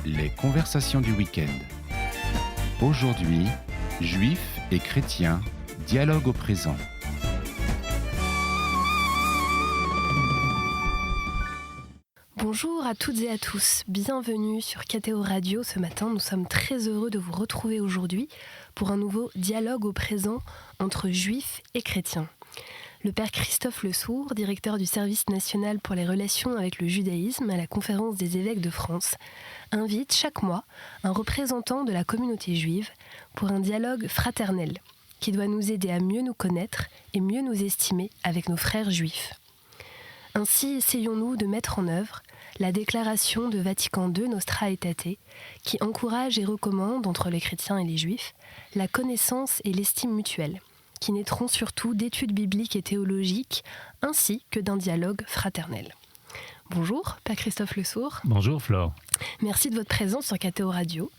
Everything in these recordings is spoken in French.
Les conversations du week-end. Aujourd'hui, juifs et chrétiens, dialogue au présent. Bonjour à toutes et à tous, bienvenue sur KTO Radio. Ce matin, nous sommes très heureux de vous retrouver aujourd'hui pour un nouveau dialogue au présent entre juifs et chrétiens. Le père Christophe Lesourd, directeur du Service national pour les relations avec le judaïsme à la Conférence des évêques de France, invite chaque mois un représentant de la communauté juive pour un dialogue fraternel qui doit nous aider à mieux nous connaître et mieux nous estimer avec nos frères juifs. Ainsi, essayons-nous de mettre en œuvre la déclaration de Vatican II Nostra Aetate qui encourage et recommande entre les chrétiens et les juifs la connaissance et l'estime mutuelle, qui naîtront surtout d'études bibliques et théologiques, ainsi que d'un dialogue fraternel. Bonjour, Père Christophe Lesourd. Bonjour Flore. Merci de votre présence sur KTO Radio.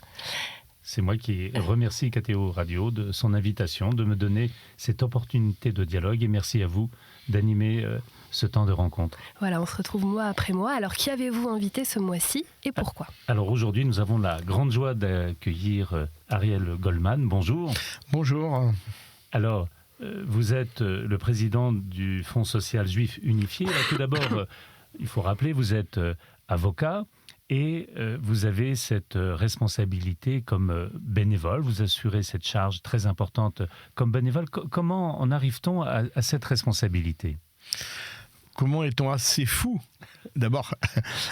C'est moi qui remercie KTO Radio de son invitation, de me donner cette opportunité de dialogue, et merci à vous d'animer ce temps de rencontre. Voilà, on se retrouve mois après mois. Alors, qui avez-vous invité ce mois-ci et pourquoi ? Alors aujourd'hui, nous avons la grande joie d'accueillir Ariel Goldman. Bonjour. Bonjour. Alors, vous êtes le président du Fonds social juif unifié. Alors, tout d'abord, il faut rappeler, vous êtes avocat et vous avez cette responsabilité comme bénévole. Vous assurez cette charge très importante comme bénévole. Comment en arrive-t-on à cette responsabilité ? Comment est-on assez fou ? D'abord,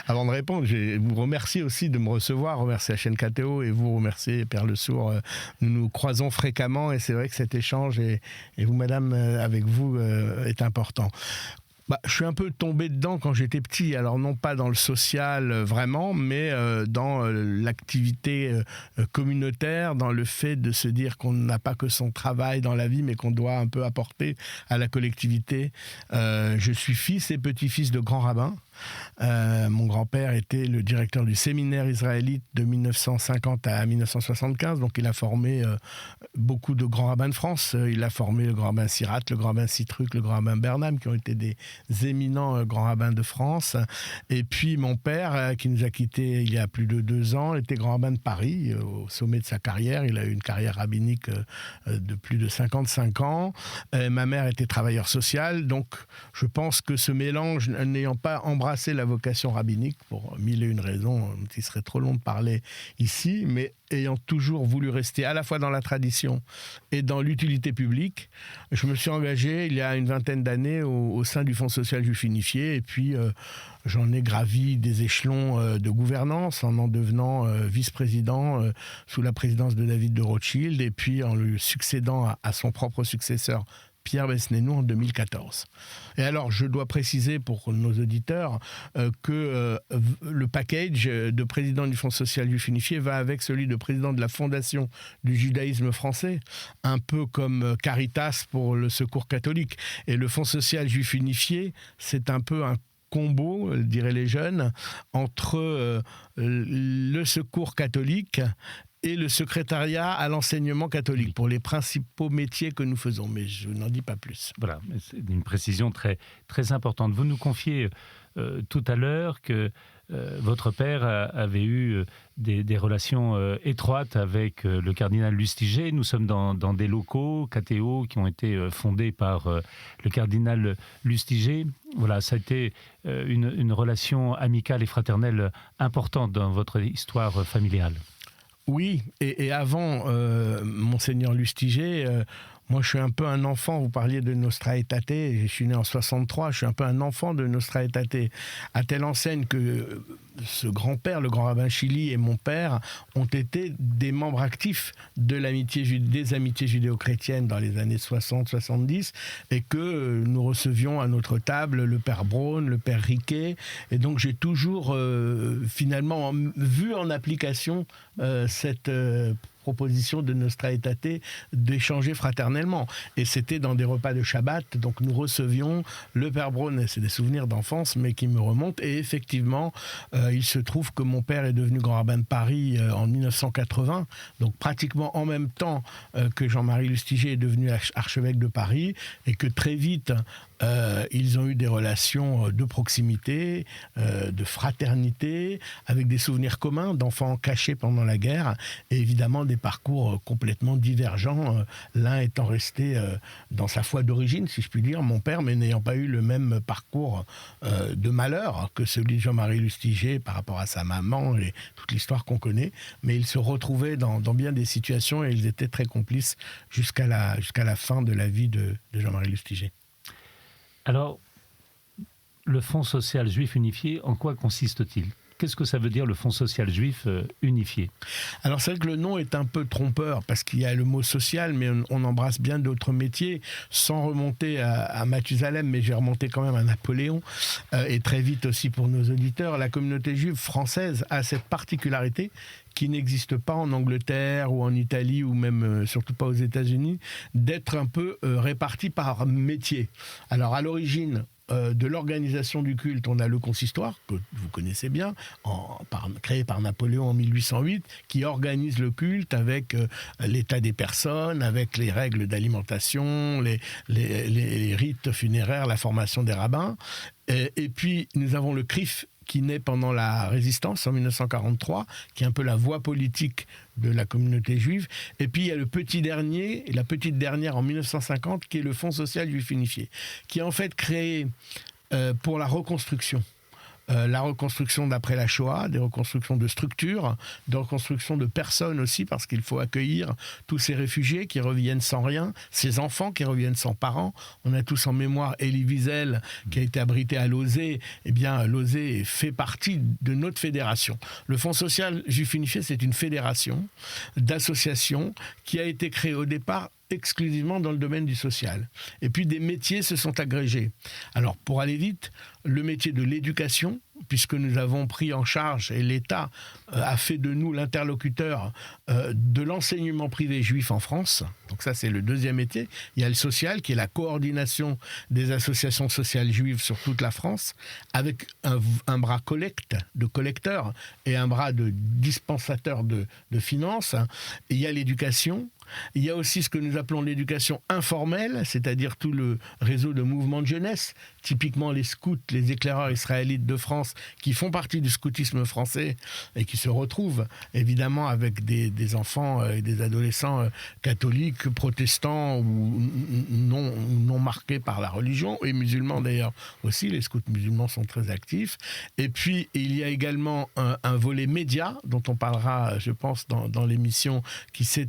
avant de répondre, je vous remercie aussi de me recevoir, remercier la chaîne KTO et vous remercier, Père Lesourd. Nous nous croisons fréquemment et c'est vrai que cet échange, et vous, madame, avec vous, est important. Je suis un peu tombé dedans quand j'étais petit, alors non pas dans le social vraiment, mais dans l'activité communautaire, dans le fait de se dire qu'on n'a pas que son travail dans la vie, mais qu'on doit un peu apporter à la collectivité. Je suis fils et petit-fils de grands rabbins. Mon grand-père était le directeur du séminaire israélite de 1950 à 1975, donc il a formé beaucoup de grands rabbins de France. Il a formé le grand rabbin Sirat, le grand rabbin Citruc, le grand rabbin Bernam, qui ont été des éminents grands rabbins de France. Et puis mon père, qui nous a quittés il y a plus de 2 ans, était grand rabbin de Paris, au sommet de sa carrière. Il a eu une carrière rabbinique de plus de 55 ans. Ma mère était travailleur social, donc je pense que ce mélange, n'ayant pas embrassé la vocation rabbinique, pour 1001 raisons, il serait trop long de parler ici, mais ayant toujours voulu rester à la fois dans la tradition et dans l'utilité publique, je me suis engagé il y a une 20aine d'années au sein du Fonds social juif unifié, et puis j'en ai gravi des échelons de gouvernance en devenant vice-président sous la présidence de David de Rothschild, et puis en le succédant à son propre successeur Pierre Besnénou en 2014. Et alors, je dois préciser pour nos auditeurs que le package de président du Fonds social juif unifié va avec celui de président de la Fondation du judaïsme français, un peu comme Caritas pour le Secours catholique. Et le Fonds social juif unifié, c'est un peu un combo, diraient les jeunes, entre le Secours catholique et le secrétariat à l'enseignement catholique pour les principaux métiers que nous faisons, mais je n'en dis pas plus. Voilà, c'est une précision très, très importante. Vous nous confiez tout à l'heure que votre père avait eu des relations étroites avec le cardinal Lustiger. Nous sommes dans des locaux KTO qui ont été fondés par le cardinal Lustiger. Voilà, ça a été une relation amicale et fraternelle importante dans votre histoire familiale. Oui, et avant Monseigneur Lustiger, moi je suis un peu un enfant, vous parliez de Nostra Aetate, je suis né en 63, je suis un peu un enfant de Nostra Aetate, à telle enseigne que ce grand-père, le grand rabbin Chili et mon père ont été des membres actifs des amitiés judéo-chrétiennes dans les années 60-70, et que nous recevions à notre table le père Braun, le père Riquet, et donc j'ai toujours finalement vu en application cette proposition de Nostra Aetate d'échanger fraternellement. Et c'était dans des repas de Shabbat, donc nous recevions le Père Braun, c'est des souvenirs d'enfance, mais qui me remontent, et effectivement, il se trouve que mon père est devenu grand rabbin de Paris en 1980, donc pratiquement en même temps que Jean-Marie Lustiger est devenu archevêque de Paris, et que très vite, ils ont eu des relations de proximité, de fraternité, avec des souvenirs communs d'enfants cachés pendant la guerre, et évidemment des parcours complètement divergents, l'un étant resté dans sa foi d'origine, si je puis dire, mon père, mais n'ayant pas eu le même parcours de malheur que celui de Jean-Marie Lustiger par rapport à sa maman et toute l'histoire qu'on connaît, mais ils se retrouvaient dans bien des situations et ils étaient très complices jusqu'à la fin de la vie de Jean-Marie Lustiger. Alors, le Fonds social juif unifié, en quoi consiste-t-il ? Qu'est-ce que ça veut dire le Fonds social juif unifié ? Alors c'est vrai que le nom est un peu trompeur parce qu'il y a le mot social, mais on embrasse bien d'autres métiers, sans remonter à Mathusalem, mais j'ai remonté quand même à Napoléon, et très vite aussi pour nos auditeurs. La communauté juive française a cette particularité qui n'existe pas en Angleterre ou en Italie ou même surtout pas aux États-Unis, d'être un peu répartie par métier. Alors à l'origine de l'organisation du culte, on a le consistoire, que vous connaissez bien, créé par Napoléon en 1808, qui organise le culte avec l'état des personnes, avec les règles d'alimentation, les rites funéraires, la formation des rabbins. Et puis nous avons le CRIF, qui naît pendant la Résistance en 1943, qui est un peu la voix politique de la communauté juive. Et puis il y a le petit dernier, et la petite dernière en 1950, qui est le Fonds social juif unifié, qui est en fait créé pour la reconstruction. La reconstruction d'après la Shoah, des reconstructions de structures, de reconstruction de personnes aussi, parce qu'il faut accueillir tous ces réfugiés qui reviennent sans rien, ces enfants qui reviennent sans parents. On a tous en mémoire Elie Wiesel, qui a été abrité à Lozé. Eh bien, Lozé fait partie de notre fédération. Le Fonds social juif unifié, c'est une fédération d'associations qui a été créée au départ exclusivement dans le domaine du social. Et puis des métiers se sont agrégés. Alors pour aller vite, le métier de l'éducation, puisque nous avons pris en charge, et l'État a fait de nous l'interlocuteur de l'enseignement privé juif en France. Donc ça, c'est le deuxième métier. Il y a le social, qui est la coordination des associations sociales juives sur toute la France, avec un bras de collecteur, et un bras de dispensateur de finances. Et il y a l'éducation. Il y a aussi ce que nous appelons l'éducation informelle, c'est-à-dire tout le réseau de mouvements de jeunesse, typiquement les scouts, les éclaireurs israélites de France, qui font partie du scoutisme français et qui se retrouvent évidemment avec des enfants et des adolescents catholiques, protestants ou non marqués par la religion, et musulmans d'ailleurs aussi, les scouts musulmans sont très actifs. Et puis il y a également un volet média, dont on parlera je pense dans l'émission, qui s'est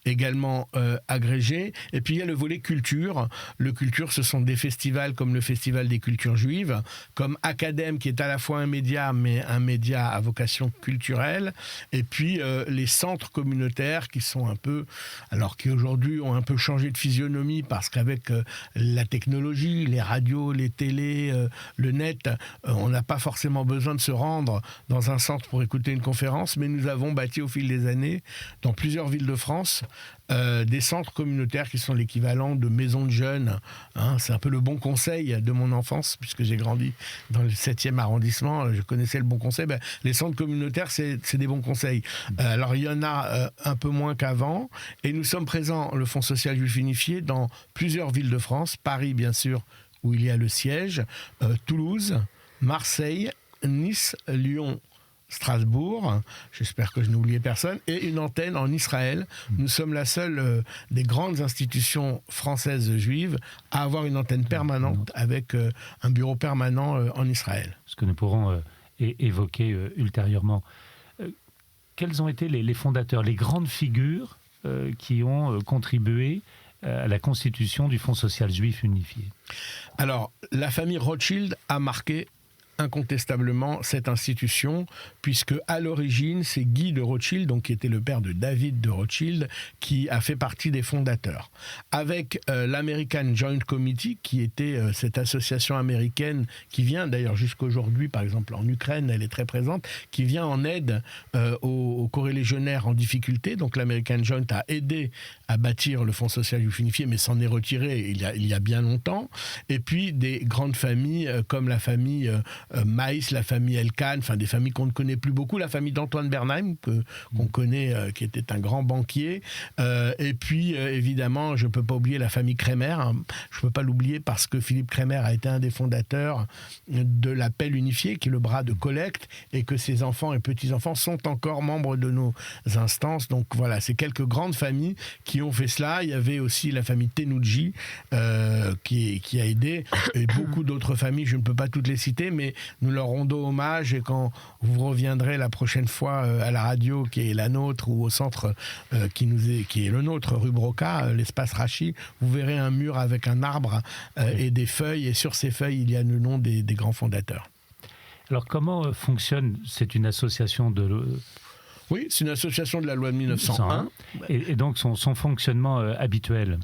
également agrégé. Et puis il y a le volet culture. Le culture, ce sont des festivals comme le Festival des cultures juives, comme Academ, qui est à la fois un média, mais un média à vocation culturelle. Et puis les centres communautaires qui sont un peu, alors qui aujourd'hui ont un peu changé de physionomie parce qu'avec la technologie, les radios, les télés, le net, on n'a pas forcément besoin de se rendre dans un centre pour écouter une conférence, mais nous avons bâti au fil des années, dans plusieurs villes de France, des centres communautaires qui sont l'équivalent de maisons de jeunes. C'est un peu le Bon Conseil de mon enfance, puisque j'ai grandi dans le 7e arrondissement, je connaissais le Bon Conseil. Les centres communautaires, c'est des bons conseils. Alors il y en a un peu moins qu'avant, et nous sommes présents, le Fonds social juif unifié, dans plusieurs villes de France, Paris bien sûr, où il y a le siège, Toulouse, Marseille, Nice, Lyon, Strasbourg, j'espère que je n'ai oublié personne, et une antenne en Israël. Nous sommes la seule des grandes institutions françaises juives à avoir une antenne permanente avec un bureau permanent en Israël. Ce que nous pourrons évoquer ultérieurement. Quels ont été les fondateurs, les grandes figures qui ont contribué à la constitution du Fonds social juif unifié ? Alors, la famille Rothschild a marqué incontestablement cette institution, puisque à l'origine, c'est Guy de Rothschild, donc qui était le père de David de Rothschild, qui a fait partie des fondateurs. Avec l'American Joint Committee, qui était cette association américaine qui vient, d'ailleurs jusqu'aujourd'hui, par exemple en Ukraine, elle est très présente, qui vient en aide aux corélégionnaires en difficulté. Donc l'American Joint a aidé à bâtir le Fonds social juif unifié, mais s'en est retiré il y a bien longtemps. Et puis des grandes familles comme la famille Maïs, la famille Elkann, enfin des familles qu'on ne connaît plus beaucoup, la famille d'Antoine Bernheim, qu'on connaît, qui était un grand banquier, et puis évidemment, je ne peux pas oublier la famille Kremer, hein. Je ne peux pas l'oublier parce que Philippe Kremer a été un des fondateurs de l'Appel Unifié, qui est le bras de collecte, et que ses enfants et petits-enfants sont encore membres de nos instances. Donc voilà, c'est quelques grandes familles qui ont fait cela. Il y avait aussi la famille Tenouji qui a aidé, et beaucoup d'autres familles, je ne peux pas toutes les citer, mais nous leur rendons hommage, et quand vous reviendrez la prochaine fois à la radio qui est la nôtre, ou au centre qui est le nôtre, rue Broca, l'espace Rachi, vous verrez un mur avec un arbre et des feuilles, et sur ces feuilles il y a le nom des grands fondateurs. Alors comment fonctionne, c'est une association de... Oui, c'est une association de la loi de 1901. Et donc son fonctionnement habituel.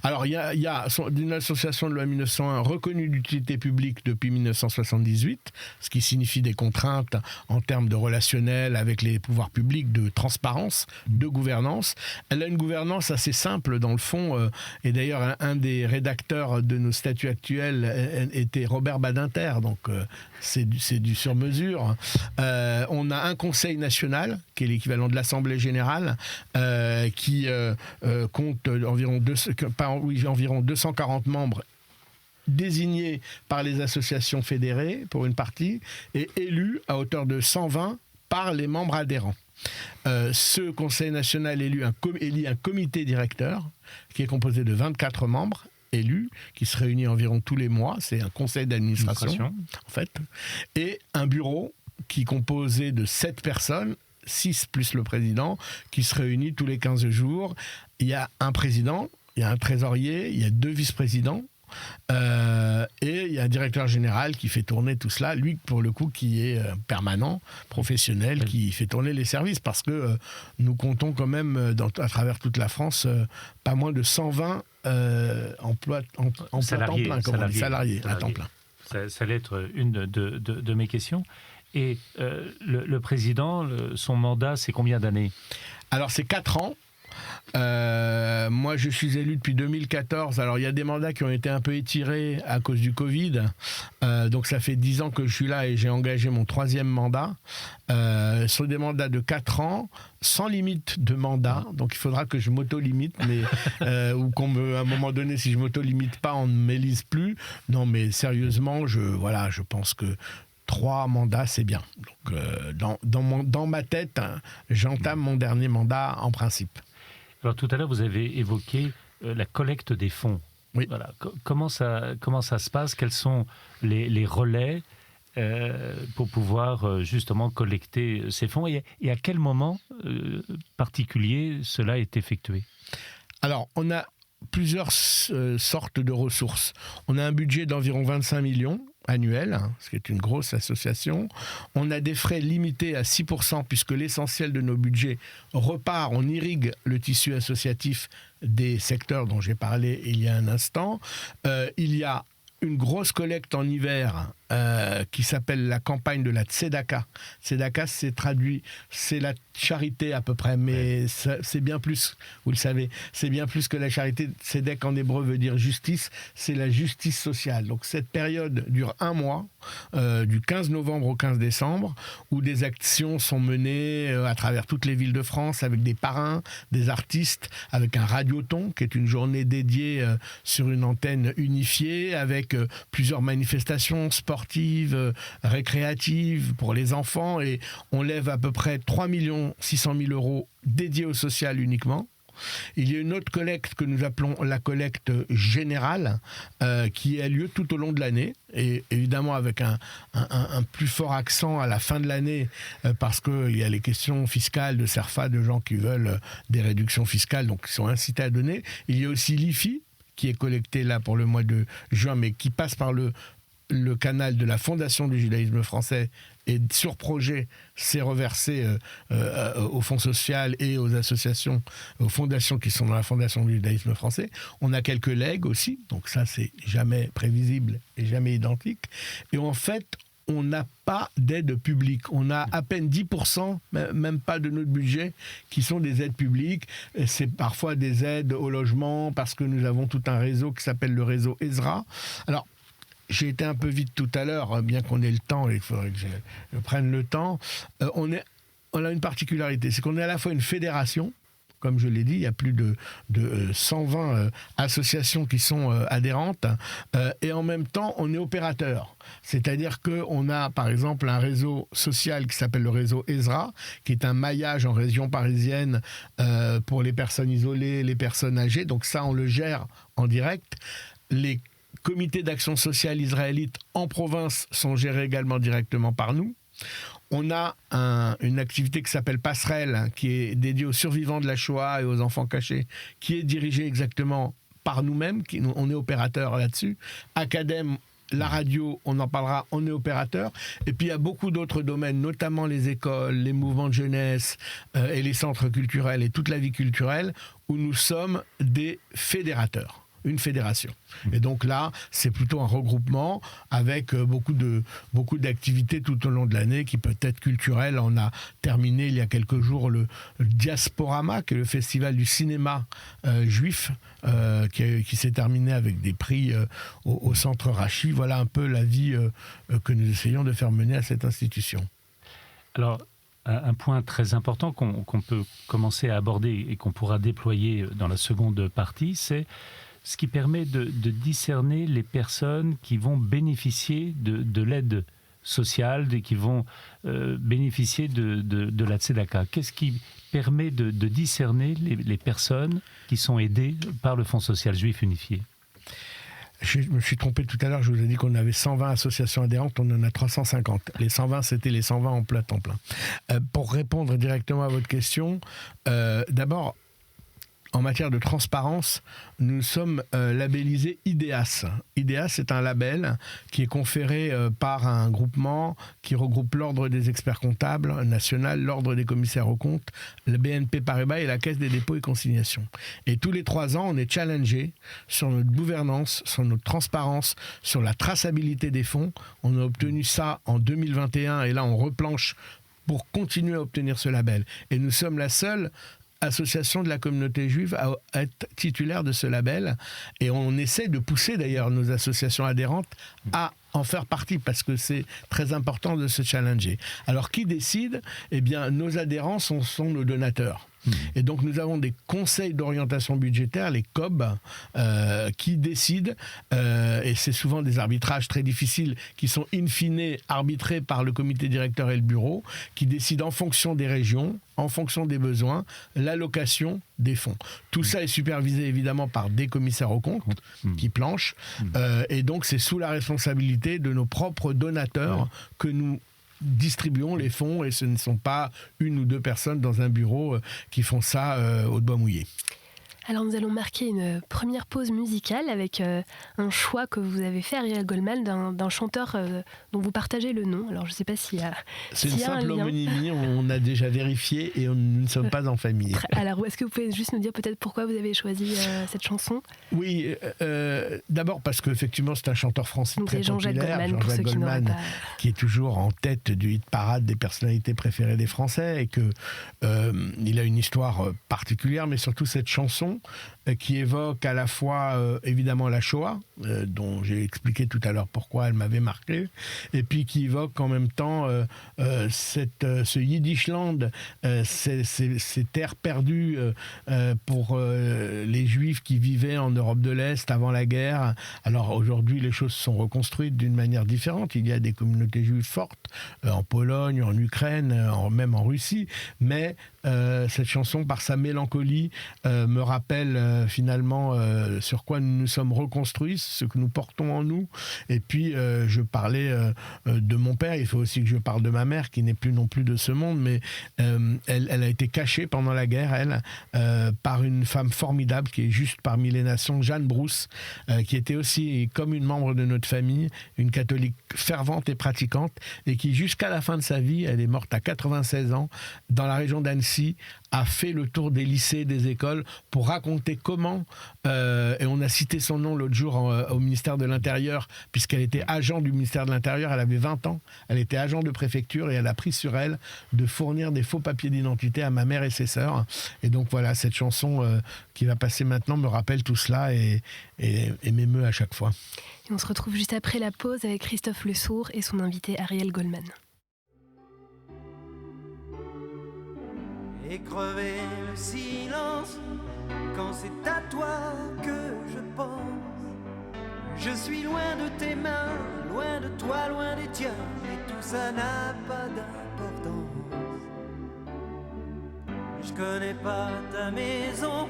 Alors, il y a une association de loi 1901 reconnue d'utilité publique depuis 1978, ce qui signifie des contraintes en termes de relationnel avec les pouvoirs publics, de transparence, de gouvernance. Elle a une gouvernance assez simple dans le fond, et d'ailleurs un des rédacteurs de nos statuts actuels était Robert Badinter, donc c'est du sur-mesure. On a un conseil national, qui est l'équivalent de l'Assemblée générale, qui compte environ 240 membres désignés par les associations fédérées pour une partie, et élus à hauteur de 120 par les membres adhérents. Ce Conseil national élit un comité directeur qui est composé de 24 membres élus, qui se réunit environ tous les mois. C'est un conseil d'administration, en fait, et un bureau qui est composé de 7 personnes, 6 plus le président, qui se réunit tous les 15 jours. Il y a un président, il y a un trésorier, il y a 2 vice-présidents, et il y a un directeur général qui fait tourner tout cela, lui pour le coup qui est permanent, professionnel, qui fait tourner les services, parce que nous comptons quand même à travers toute la France pas moins de 120 emplois salariés, temps plein, salariés à temps plein. Ça allait être une de mes questions. Et le président, son mandat, c'est combien d'années ? Alors c'est 4 ans. Moi je suis élu depuis 2014. Alors il y a des mandats qui ont été un peu étirés à cause du Covid, donc ça fait 10 ans que je suis là et j'ai engagé mon 3e mandat. Sur des mandats de 4 ans sans limite de mandat, donc il faudra que je m'auto-limite, mais ou à un moment donné, si je m'auto-limite pas, on ne m'élise plus. Non, mais sérieusement, je pense que 3 mandats, c'est bien. Donc, dans ma tête, j'entame mon dernier mandat en principe. Alors tout à l'heure, vous avez évoqué la collecte des fonds. Oui. Voilà. Comment ça se passe ? Quels sont les relais pour pouvoir justement collecter ces fonds ? Et à quel moment particulier cela est effectué ? Alors, on a plusieurs sortes de ressources. On a un budget d'environ 25 millions annuel, ce qui est une grosse association. On a des frais limités à 6%, puisque l'essentiel de nos budgets repart, on irrigue le tissu associatif des secteurs dont j'ai parlé il y a un instant. Il y a une grosse collecte en hiver qui s'appelle la campagne de la Tzedaka. Tzedaka, c'est traduit, c'est la charité à peu près, mais c'est bien plus, vous le savez, c'est bien plus que la charité. Tzedek en hébreu veut dire justice, c'est la justice sociale. Donc cette période dure 1 mois, du 15 novembre au 15 décembre, où des actions sont menées à travers toutes les villes de France, avec des parrains, des artistes, avec un radioton, qui est une journée dédiée sur une antenne unifiée, avec plusieurs manifestations sportives, récréatives pour les enfants, et on lève à peu près 3 600 000 euros dédiés au social uniquement. Il y a une autre collecte que nous appelons la collecte générale qui a lieu tout au long de l'année, et évidemment avec un plus fort accent à la fin de l'année parce qu'il y a les questions fiscales de CERFA, de gens qui veulent des réductions fiscales, donc qui sont incités à donner. Il y a aussi l'IFI qui est collecté là pour le mois de juin, mais qui passe par le canal de la Fondation du judaïsme français, et sur projet, c'est reversé au Fonds social et aux associations, aux fondations qui sont dans la Fondation du judaïsme français. On a quelques legs aussi, donc ça c'est jamais prévisible et jamais identique. Et en fait, on n'a pas d'aide publique. On a à peine 10%, même pas de notre budget, qui sont des aides publiques. Et c'est parfois des aides au logement, parce que nous avons tout un réseau qui s'appelle le réseau Ezra. Alors, j'ai été un peu vite tout à l'heure, bien qu'on ait le temps, et il faudrait que je prenne le temps. On a une particularité, c'est qu'on est à la fois une fédération. Comme je l'ai dit, il y a plus de 120 associations qui sont adhérentes. Et en même temps, on est opérateur. C'est-à-dire qu'on a, par exemple, un réseau social qui s'appelle le réseau ESRA, qui est un maillage en région parisienne pour les personnes isolées, les personnes âgées. Donc ça, on le gère en direct. Les comités d'action sociale israélites en province sont gérés également directement par nous. On a une activité qui s'appelle Passerelle, qui est dédiée aux survivants de la Shoah et aux enfants cachés, qui est dirigée exactement par nous-mêmes, on est opérateur là-dessus. Academ, la radio, on en parlera, on est opérateur. Et puis il y a beaucoup d'autres domaines, notamment les écoles, les mouvements de jeunesse et les centres culturels et toute la vie culturelle, où nous sommes des fédérateurs. Une fédération. Et donc là, c'est plutôt un regroupement avec beaucoup d'activités tout au long de l'année qui peut être culturelles. On a terminé il y a quelques jours le Diasporama, qui est le festival du cinéma juif, qui s'est terminé avec des prix au Centre Rachi. Voilà un peu la vie que nous essayons de faire mener à cette institution. Alors, un point très important qu'on peut commencer à aborder et qu'on pourra déployer dans la seconde partie, c'est ce qui permet de discerner les personnes qui vont bénéficier de l'aide sociale, qui vont bénéficier de la tzedaka. Qu'est-ce qui permet de discerner les personnes qui sont aidées par le Fonds social juif unifié ? Je me suis trompé tout à l'heure, je vous ai dit qu'on avait 120 associations adhérentes, on en a 350. Les 120, c'était les 120 en temps plein. Pour répondre directement à votre question, d'abord, en matière de transparence, nous sommes labellisés IDEAS. IDEAS, c'est un label qui est conféré par un groupement qui regroupe l'Ordre des experts comptables national, l'Ordre des commissaires aux comptes, le BNP Paribas et la Caisse des dépôts et consignations. Et tous les 3 ans, on est challengé sur notre gouvernance, sur notre transparence, sur la traçabilité des fonds. On a obtenu ça en 2021 et là, on replanche pour continuer à obtenir ce label. Et nous sommes la seule association de la communauté juive à être titulaire de ce label, et on essaie de pousser d'ailleurs nos associations adhérentes à en faire partie, parce que c'est très important de se challenger. Alors qui décide ? Eh bien, nos adhérents sont nos donateurs. Et donc nous avons des conseils d'orientation budgétaire, les COB, qui décident, et c'est souvent des arbitrages très difficiles qui sont in fine arbitrés par le comité directeur et le bureau, qui décident en fonction des régions, en fonction des besoins, l'allocation des fonds. Tout ça est supervisé évidemment par des commissaires aux comptes qui planchent, et donc c'est sous la responsabilité de nos propres donateurs que nous distribuons les fonds, et ce ne sont pas 1 ou 2 personnes dans un bureau qui font ça au doigt mouillé. Alors nous allons marquer une première pause musicale avec un choix que vous avez fait, Ariel Goldman, d'un chanteur dont vous partagez le nom. Alors je ne sais pas s'il y a C'est une simple un lien. homonymie, on a déjà vérifié et nous ne sommes pas en famille. Alors est-ce que vous pouvez juste nous dire peut-être pourquoi vous avez choisi cette chanson ? Oui, d'abord parce qu'effectivement c'est un chanteur français donc très c'est Jean-Jacques populaire, Goldman, pour ceux qui n'auraient pas... qui est toujours en tête du hit parade des personnalités préférées des Français, et que il a une histoire particulière, mais surtout cette chanson qui évoque à la fois évidemment la Shoah, dont j'ai expliqué tout à l'heure pourquoi elle m'avait marqué, et puis qui évoque en même temps ce Yiddishland, ces terres perdues pour les Juifs qui vivaient en Europe de l'Est avant la guerre. Alors aujourd'hui, les choses sont reconstruites d'une manière différente. Il y a des communautés juives fortes en Pologne, en Ukraine, même en Russie, mais cette chanson, par sa mélancolie, me rappelle finalement sur quoi nous nous sommes reconstruits, ce que nous portons en nous. Et puis je parlais de mon père, il faut aussi que je parle de ma mère, qui n'est plus non plus de ce monde, mais elle a été cachée pendant la guerre, par une femme formidable qui est juste parmi les nations, Jeanne Brousse, qui était aussi comme une membre de notre famille, une catholique fervente et pratiquante, et qui jusqu'à la fin de sa vie, elle est morte à 96 ans, dans la région d'Annecy, a fait le tour des lycées, des écoles, pour raconter comment, et on a cité son nom l'autre jour au ministère de l'Intérieur, puisqu'elle était agent du ministère de l'Intérieur, elle avait 20 ans, elle était agent de préfecture et elle a pris sur elle de fournir des faux papiers d'identité à ma mère et ses sœurs. Et donc voilà, cette chanson qui va passer maintenant me rappelle tout cela et m'émeut à chaque fois. Et on se retrouve juste après la pause avec Christophe Le Sourd et son invité Ariel Goldman. Et crever le silence quand c'est à toi que je pense. Je suis loin de tes mains, loin de toi, loin des tiens, et tout ça n'a pas d'importance. Je connais pas ta maison,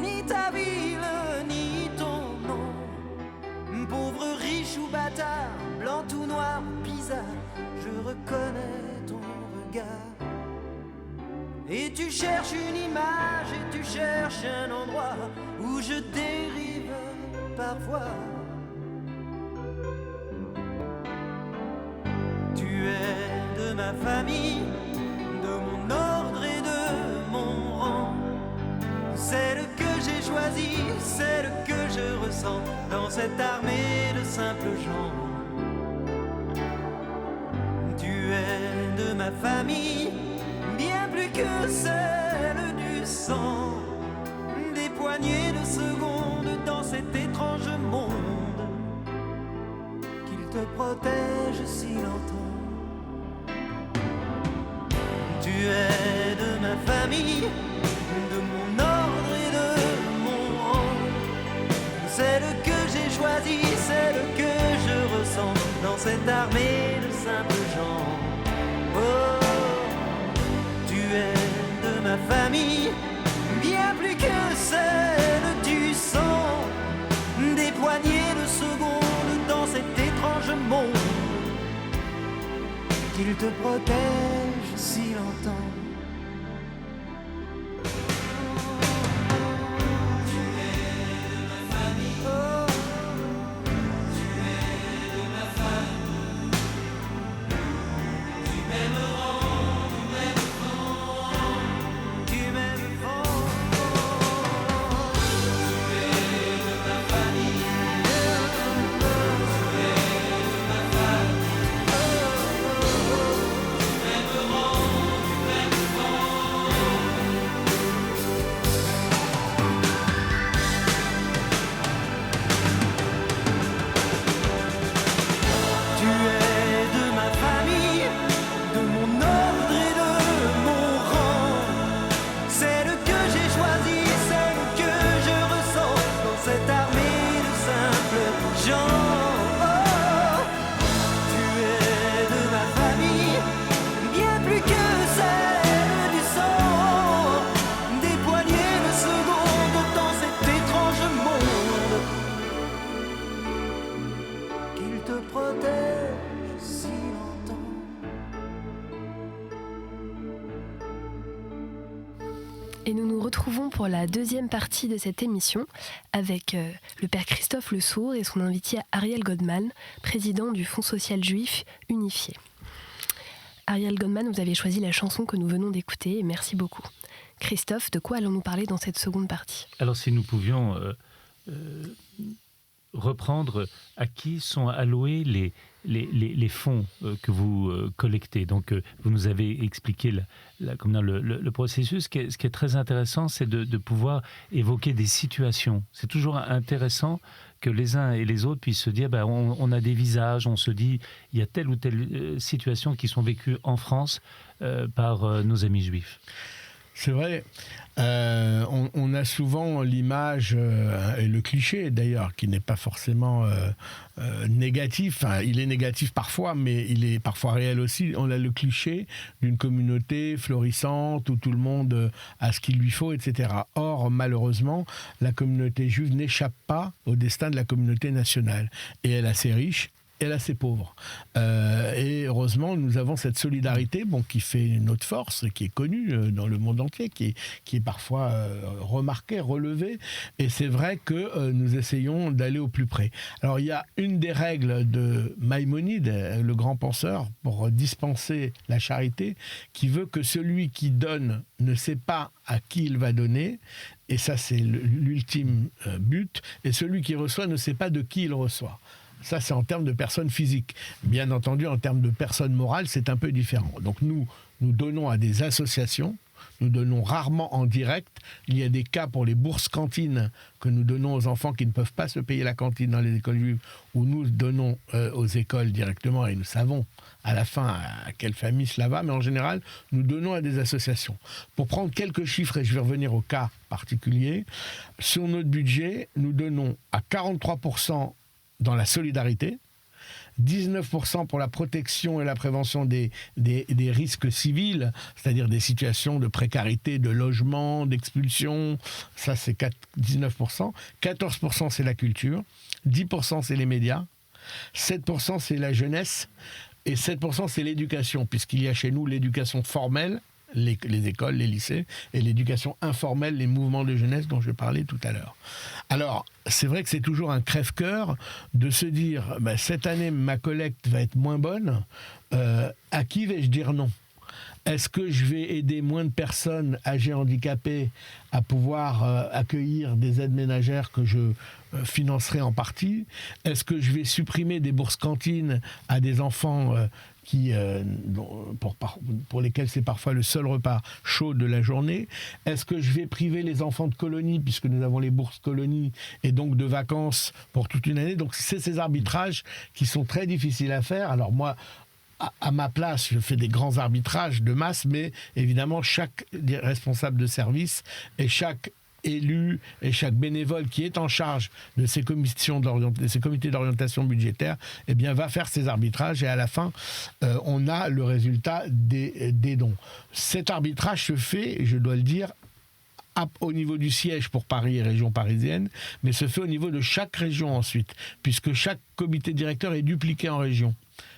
ni ta ville, ni ton nom. Pauvre, riche ou bâtard, blanc ou noir, bizarre, je reconnais ton regard. Et tu cherches une image et tu cherches un endroit où je dérive parfois. Tu es de ma famille, de mon ordre et de mon rang. Celle que j'ai choisie, celle que je ressens dans cette armée de simples gens. Tu es de ma famille, bien plus que celle du sang. Des poignées de secondes dans cet étrange monde, qu'il te protège si longtemps. Tu es de ma famille, de mon ordre et de mon rang. Celle que j'ai choisie, celle que je ressens dans cette armée de simples gens. Oh, tu es de ma famille, bien plus que celle du sang. Des poignées de secondes dans cet étrange monde, qu'il te protège si longtemps. Et nous nous retrouvons pour la deuxième partie de cette émission avec le père Christophe Le Sourd et son invité Ariel Goldman, président du Fonds social juif unifié. Ariel Goldman, vous avez choisi la chanson que nous venons d'écouter et merci beaucoup. Christophe, de quoi allons-nous parler dans cette seconde partie ? Alors si nous pouvions reprendre à qui sont alloués les fonds que vous collectez. Donc, vous nous avez expliqué le processus. Ce qui est très intéressant, c'est de pouvoir évoquer des situations. C'est toujours intéressant que les uns et les autres puissent se dire on a des visages, on se dit il y a telle ou telle situation qui sont vécues en France par nos amis juifs. C'est vrai. On a souvent l'image, et le cliché d'ailleurs, qui n'est pas forcément négatif. Enfin, il est négatif parfois, mais il est parfois réel aussi. On a le cliché d'une communauté florissante où tout le monde a ce qu'il lui faut, etc. Or, malheureusement, la communauté juive n'échappe pas au destin de la communauté nationale. Et elle est assez riche. et l'assez pauvre. Et heureusement, nous avons cette solidarité qui fait notre force, qui est connue dans le monde entier, qui est parfois remarquée, relevée. Et c'est vrai que nous essayons d'aller au plus près. Alors, il y a une des règles de Maïmonide, le grand penseur, pour dispenser la charité, qui veut que celui qui donne ne sait pas à qui il va donner, et ça c'est l'ultime but, et celui qui reçoit ne sait pas de qui il reçoit. Ça, c'est en termes de personnes physiques. Bien entendu, en termes de personnes morales, c'est un peu différent. Donc nous donnons à des associations, nous donnons rarement en direct. Il y a des cas pour les bourses cantines que nous donnons aux enfants qui ne peuvent pas se payer la cantine dans les écoles juives, où nous donnons aux écoles directement, et nous savons à la fin à quelle famille cela va, mais en général, nous donnons à des associations. Pour prendre quelques chiffres, et je vais revenir au cas particulier, sur notre budget, nous donnons à 43% dans la solidarité, 19% pour la protection et la prévention des risques civils, c'est-à-dire des situations de précarité, de logement, d'expulsion, ça c'est 19%, 14% c'est la culture, 10% c'est les médias, 7% c'est la jeunesse, et 7% c'est l'éducation, puisqu'il y a chez nous l'éducation formelle, les écoles, les lycées, et l'éducation informelle, les mouvements de jeunesse dont je parlais tout à l'heure. Alors, c'est vrai que c'est toujours un crève-cœur de se dire, cette année, ma collecte va être moins bonne, à qui vais-je dire non ? Est-ce que je vais aider moins de personnes âgées handicapées à pouvoir accueillir des aides ménagères que je financerai en partie ? Est-ce que je vais supprimer des bourses cantines à des enfants pour lesquels c'est parfois le seul repas chaud de la journée? Est-ce que je vais priver les enfants de colonies, puisque nous avons les bourses colonies, et donc de vacances pour toute une année? Donc c'est ces arbitrages qui sont très difficiles à faire. Alors moi, à ma place, je fais des grands arbitrages de masse, mais évidemment, chaque responsable de service et chaque élu et chaque bénévole qui est en charge de ces comités d'orientation budgétaire, va faire ces arbitrages, et à la fin, on a le résultat des dons. Cet arbitrage se fait, je dois le dire, au niveau du siège pour Paris et région parisienne, mais se fait au niveau de chaque région ensuite, puisque chaque comité directeur est dupliqué en région.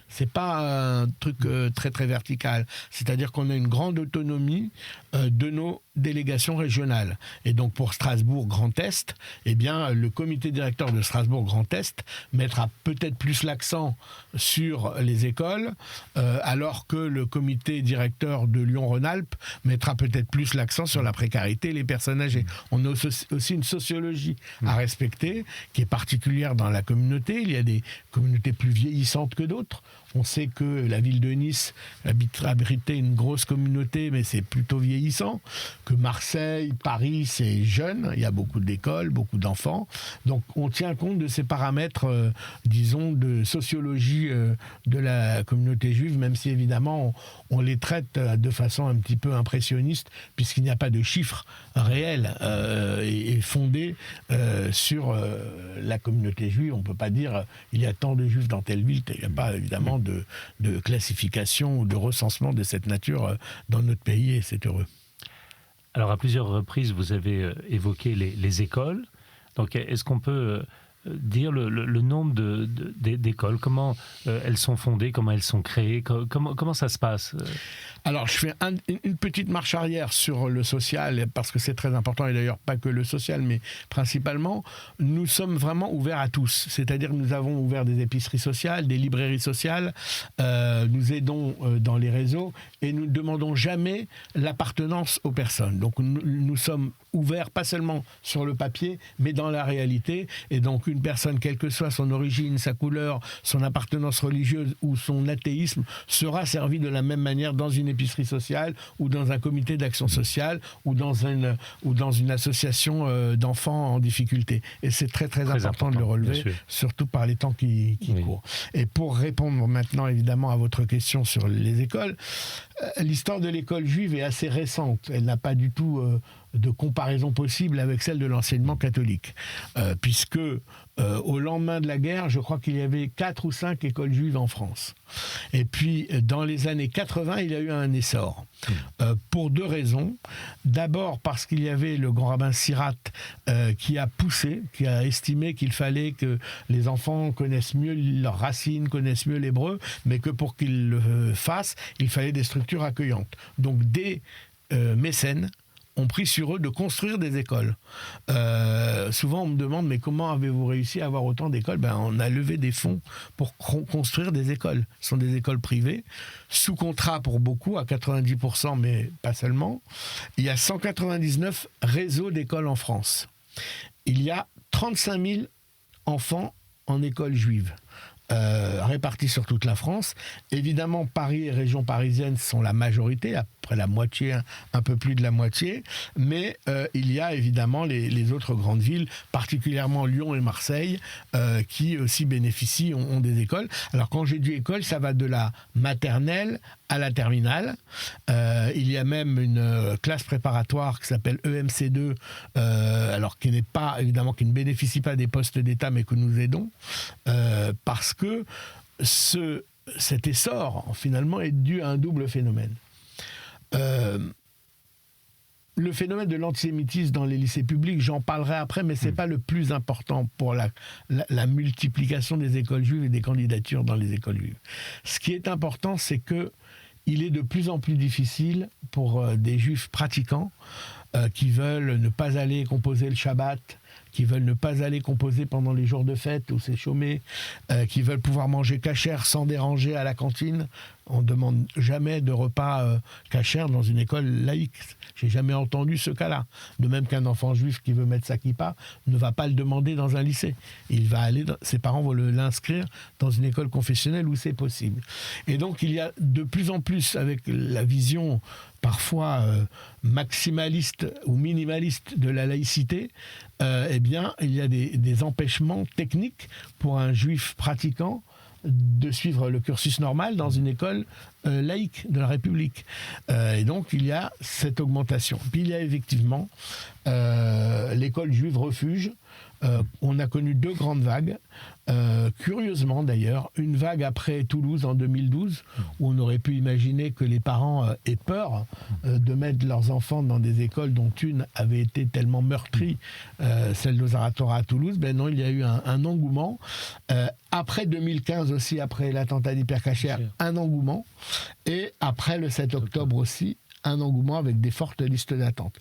C'est pas un truc très très vertical. C'est-à-dire qu'on a une grande autonomie de nos délégations régionales. Et donc pour Strasbourg Grand Est, le comité directeur de Strasbourg Grand Est mettra peut-être plus l'accent sur les écoles, alors que le comité directeur de Lyon-Rhône-Alpes mettra peut-être plus l'accent sur la précarité et les personnes âgées. On a aussi une sociologie à respecter, qui est particulière dans la communauté. Il y a des communautés plus vieillissantes que d'autres. On sait que la ville de Nice abritait une grosse communauté, mais c'est plutôt vieillissant. Que Marseille, Paris, c'est jeune. Il y a beaucoup d'écoles, beaucoup d'enfants. Donc on tient compte de ces paramètres, de sociologie de la communauté juive, même si évidemment on les traite de façon un petit peu impressionniste, puisqu'il n'y a pas de chiffres réels et fondés sur la communauté juive. On ne peut pas dire il y a tant de juifs dans telle ville. Il n'y a pas évidemment de classification ou de recensement de cette nature dans notre pays, et c'est heureux. Alors à plusieurs reprises, vous avez évoqué les écoles. Donc est-ce qu'on peut dire le nombre d'écoles, comment elles sont fondées, comment elles sont créées, comment ça se passe? Alors, je fais une petite marche arrière sur le social, parce que c'est très important, et d'ailleurs pas que le social, mais principalement, nous sommes vraiment ouverts à tous. C'est-à-dire que nous avons ouvert des épiceries sociales, des librairies sociales, nous aidons dans les réseaux, et nous ne demandons jamais l'appartenance aux personnes. Donc, nous sommes ouverts, pas seulement sur le papier, mais dans la réalité. Et donc, une personne, quelle que soit son origine, sa couleur, son appartenance religieuse ou son athéisme, sera servie de la même manière dans une épicerie sociale ou dans un comité d'action sociale ou dans une association d'enfants en difficulté. Et c'est très très important de le relever, surtout par les temps qui courent. Et pour répondre maintenant évidemment à votre question sur les écoles, l'histoire de l'école juive est assez récente. Elle n'a pas du tout de comparaison possible avec celle de l'enseignement catholique, puisque au lendemain de la guerre, je crois qu'il y avait 4 ou 5 écoles juives en France. Et puis, dans les années 80, il y a eu un essor. Pour 2 raisons. D'abord, parce qu'il y avait le grand rabbin Sirat qui a poussé, qui a estimé qu'il fallait que les enfants connaissent mieux leurs racines, connaissent mieux l'hébreu, mais que pour qu'ils le fassent, il fallait des structures accueillantes. Donc, des mécènes ont pris sur eux de construire des écoles. Souvent, on me demande, mais comment avez-vous réussi à avoir autant d'écoles ? On a levé des fonds pour construire des écoles. Ce sont des écoles privées, sous contrat pour beaucoup, à 90%, mais pas seulement. Il y a 199 réseaux d'écoles en France. Il y a 35 000 enfants en école juive. Répartis sur toute la France. Évidemment, Paris et région parisienne sont la majorité, après la moitié, un peu plus de la moitié, mais il y a évidemment les autres grandes villes, particulièrement Lyon et Marseille, qui aussi bénéficient, ont des écoles. Alors quand j'ai dit école, ça va de la maternelle à la terminale. Il y a même une classe préparatoire qui s'appelle EMC2, alors qui n'est pas, évidemment, qui ne bénéficie pas des postes d'État, mais que nous aidons, parce que cet essor, finalement, est dû à un double phénomène. Le phénomène de l'antisémitisme dans les lycées publics, j'en parlerai après, mais ce n'est pas le plus important pour la multiplication des écoles juives et des candidatures dans les écoles juives. Ce qui est important, c'est qu'il est de plus en plus difficile pour des juifs pratiquants qui veulent ne pas aller composer le Shabbat, qui veulent ne pas aller composer pendant les jours de fête où c'est chômé, qui veulent pouvoir manger cachère sans déranger à la cantine. On ne demande jamais de repas cachère dans une école laïque. J'ai jamais entendu ce cas-là. De même qu'un enfant juif qui veut mettre sa kippa ne va pas le demander dans un lycée. Il va aller, ses parents vont l'inscrire dans une école confessionnelle où c'est possible. Et donc il y a de plus en plus, avec la vision parfois maximaliste ou minimaliste de la laïcité, eh bien, il y a des empêchements techniques pour un juif pratiquant de suivre le cursus normal dans une école laïque de la République. Et donc, il y a cette augmentation. Puis, il y a effectivement l'école juive refuge. On a connu 2 grandes vagues. Curieusement, d'ailleurs, une vague après Toulouse en 2012, où on aurait pu imaginer que les parents aient peur de mettre leurs enfants dans des écoles dont une avait été tellement meurtrie, celle d'Ozaratora à Toulouse. Ben non, il y a eu un engouement. Après 2015 aussi, après l'attentat d'Hypercacher, un engouement. Et après le 7 octobre aussi, un engouement avec des fortes listes d'attente.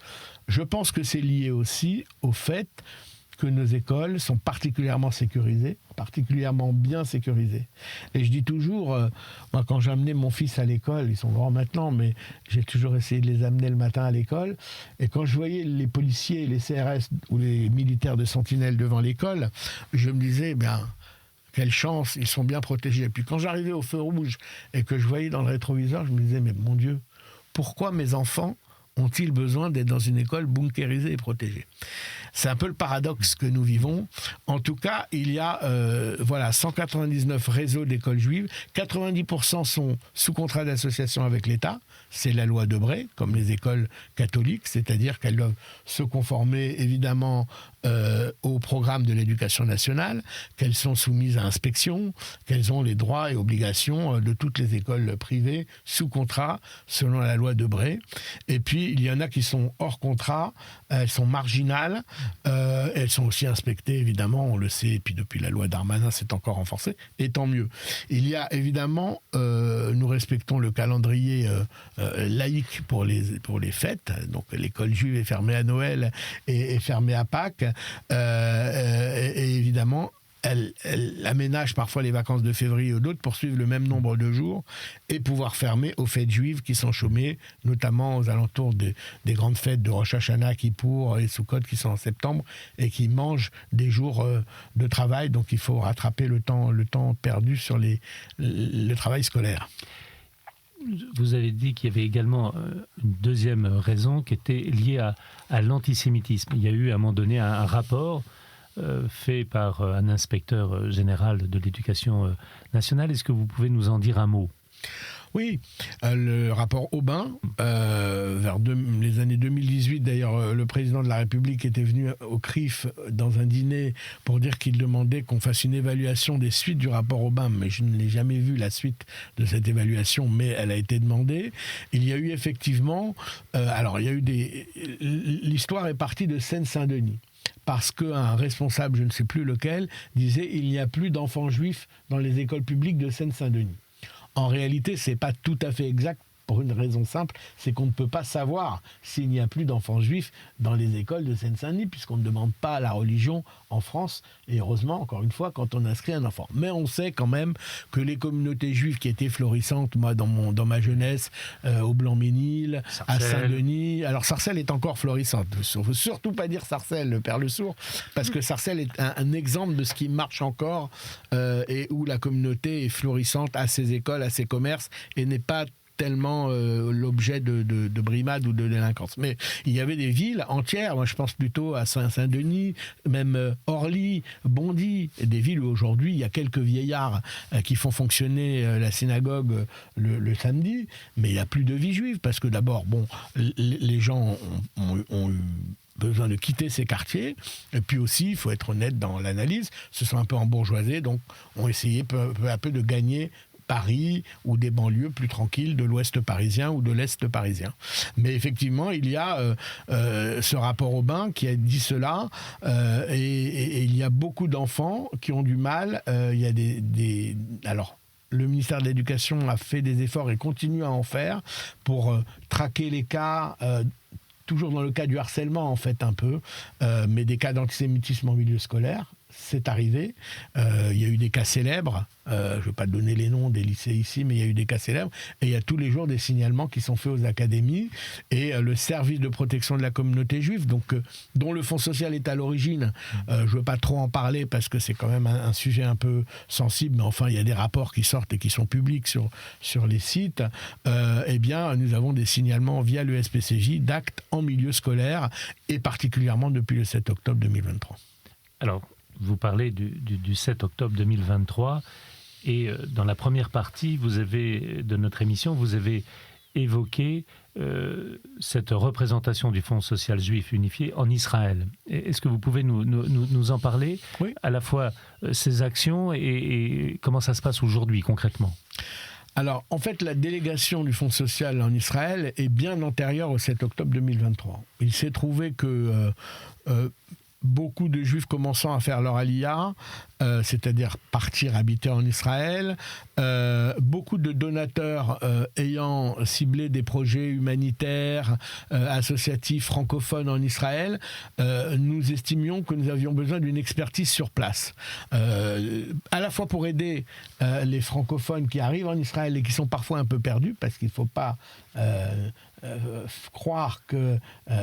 Je pense que c'est lié aussi au fait que nos écoles sont particulièrement sécurisées, particulièrement bien sécurisées. Et je dis toujours, moi quand j'amenais mon fils à l'école, ils sont grands maintenant, mais j'ai toujours essayé de les amener le matin à l'école, et quand je voyais les policiers, les CRS ou les militaires de sentinelle devant l'école, je me disais, quelle chance, ils sont bien protégés. Et puis quand j'arrivais au feu rouge et que je voyais dans le rétroviseur, je me disais, mais mon Dieu, pourquoi mes enfants ont-ils besoin d'être dans une école bunkérisée et protégée ? C'est un peu le paradoxe que nous vivons. En tout cas, il y a 199 réseaux d'écoles juives. 90% sont sous contrat d'association avec l'État. C'est la loi Debré, comme les écoles catholiques, c'est-à-dire qu'elles doivent se conformer évidemment au programme de l'éducation nationale, qu'elles sont soumises à inspection, qu'elles ont les droits et obligations de toutes les écoles privées sous contrat, selon la loi Debré. Et puis, il y en a qui sont hors contrat, elles sont marginales, elles sont aussi inspectées, évidemment, on le sait, et puis depuis la loi Darmanin, c'est encore renforcé, et tant mieux. Il y a évidemment, nous respectons le calendrier laïque pour les fêtes, donc l'école juive est fermée à Noël et fermée à Pâques, et évidemment, elle aménage parfois les vacances de février ou d'autres pour suivre le même nombre de jours et pouvoir fermer aux fêtes juives qui sont chômées, notamment aux alentours des grandes fêtes de Rosh Hashanah, Kippour et Sukkot qui sont en septembre et qui mangent des jours de travail. Donc il faut rattraper le temps perdu sur le travail scolaire. Vous avez dit qu'il y avait également une deuxième raison qui était liée à l'antisémitisme. Il y a eu à un moment donné un rapport fait par un inspecteur général de l'éducation nationale. Est-ce que vous pouvez nous en dire un mot ? Oui, le rapport Aubin, vers les années 2018, d'ailleurs, le président de la République était venu au CRIF dans un dîner pour dire qu'il demandait qu'on fasse une évaluation des suites du rapport Aubin, mais je ne l'ai jamais vu, la suite de cette évaluation, mais elle a été demandée. Il y a eu effectivement... l'histoire est partie de Seine-Saint-Denis. Parce qu'un responsable, je ne sais plus lequel, disait « il n'y a plus d'enfants juifs dans les écoles publiques de Seine-Saint-Denis ». En réalité, ce n'est pas tout à fait exact pour une raison simple, c'est qu'on ne peut pas savoir s'il n'y a plus d'enfants juifs dans les écoles de Seine-Saint-Denis, puisqu'on ne demande pas la religion en France, et heureusement, encore une fois, quand on inscrit un enfant. Mais on sait quand même que les communautés juives qui étaient florissantes, moi, dans ma jeunesse, au Blanc-Ménil, à Saint-Denis... Alors, Sarcelles est encore florissante. Il ne faut surtout pas dire Sarcelles, le Père Le Sourd, parce que Sarcelles est un exemple de ce qui marche encore, et où la communauté est florissante à ses écoles, à ses commerces, et n'est pas tellement l'objet de brimades ou de délinquance. Mais il y avait des villes entières, moi je pense plutôt à Saint-Denis, même Orly, Bondy, des villes où aujourd'hui il y a quelques vieillards qui font fonctionner la synagogue le samedi, mais il n'y a plus de vie juive, parce que d'abord, les gens ont eu besoin de quitter ces quartiers, et puis aussi, il faut être honnête dans l'analyse, se sont un peu embourgeoisés, donc ont essayé peu à peu de gagner Paris ou des banlieues plus tranquilles de l'ouest parisien ou de l'est parisien. Mais effectivement, il y a ce rapport Aubin qui a dit cela, et il y a beaucoup d'enfants qui ont du mal. Il y a alors, le ministère de l'Éducation a fait des efforts et continue à en faire pour traquer les cas, toujours dans le cas du harcèlement en fait un peu, mais des cas d'antisémitisme en milieu scolaire. C'est arrivé. Il y a eu des cas célèbres. Je ne vais pas donner les noms des lycées ici, mais il y a eu des cas célèbres. Et il y a tous les jours des signalements qui sont faits aux académies. Et le service de protection de la communauté juive, dont le Fonds social est à l'origine, je ne veux pas trop en parler parce que c'est quand même un sujet un peu sensible, mais enfin, il y a des rapports qui sortent et qui sont publics sur les sites. Eh bien, nous avons des signalements via le SPCJ d'actes en milieu scolaire, et particulièrement depuis le 7 octobre 2023. Alors, vous parlez du 7 octobre 2023, et dans la première partie de notre émission, vous avez évoqué cette représentation du Fonds social juif unifié en Israël. Est-ce que vous pouvez nous en parler ? Oui. À la fois ces actions et comment ça se passe aujourd'hui concrètement ? Alors, en fait, la délégation du Fonds social en Israël est bien antérieure au 7 octobre 2023. Il s'est trouvé que beaucoup de Juifs commençant à faire leur aliyah, c'est-à-dire partir habiter en Israël, beaucoup de donateurs ayant ciblé des projets humanitaires, associatifs, francophones en Israël, nous estimions que nous avions besoin d'une expertise sur place, à la fois pour aider les francophones qui arrivent en Israël et qui sont parfois un peu perdus, parce qu'il ne faut pas croire que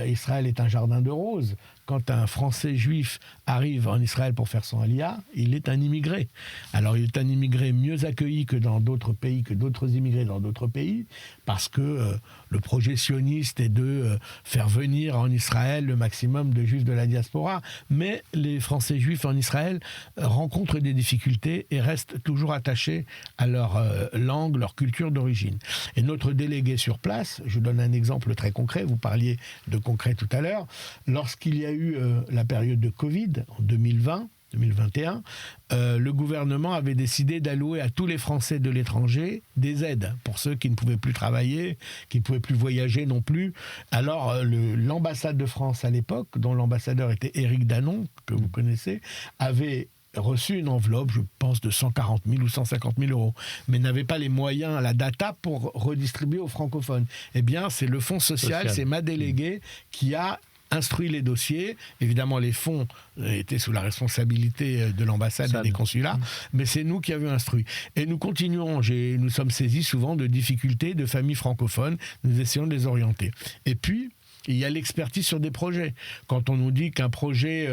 Israël est un jardin de roses. Quand un Français juif arrive en Israël pour faire son aliyah, il est un immigré. Alors il est un immigré mieux accueilli que dans d'autres pays, que d'autres immigrés dans d'autres pays, parce que le projet sioniste est de faire venir en Israël le maximum de juifs de la diaspora. Mais les Français juifs en Israël rencontrent des difficultés et restent toujours attachés à leur langue, leur culture d'origine. Et notre délégué sur place, je donne un exemple très concret, vous parliez de concret tout à l'heure, lorsqu'il y a eu la période de Covid en 2021, le gouvernement avait décidé d'allouer à tous les Français de l'étranger des aides pour ceux qui ne pouvaient plus travailler, qui ne pouvaient plus voyager non plus. Alors l'ambassade de France à l'époque, dont l'ambassadeur était Éric Danon, que vous connaissez, avait reçu une enveloppe, je pense, de 140 000 ou 150 000 euros, mais n'avait pas les moyens, la data, pour redistribuer aux francophones. Eh bien, c'est le Fonds social, c'est ma déléguée qui a instruit les dossiers. Évidemment, les fonds étaient sous la responsabilité de l'ambassade et des consulats, mais c'est nous qui avions instruit. Et nous continuons, nous sommes saisis souvent de difficultés de familles francophones, nous essayons de les orienter. Et puis, il y a l'expertise sur des projets. Quand on nous dit qu'un projet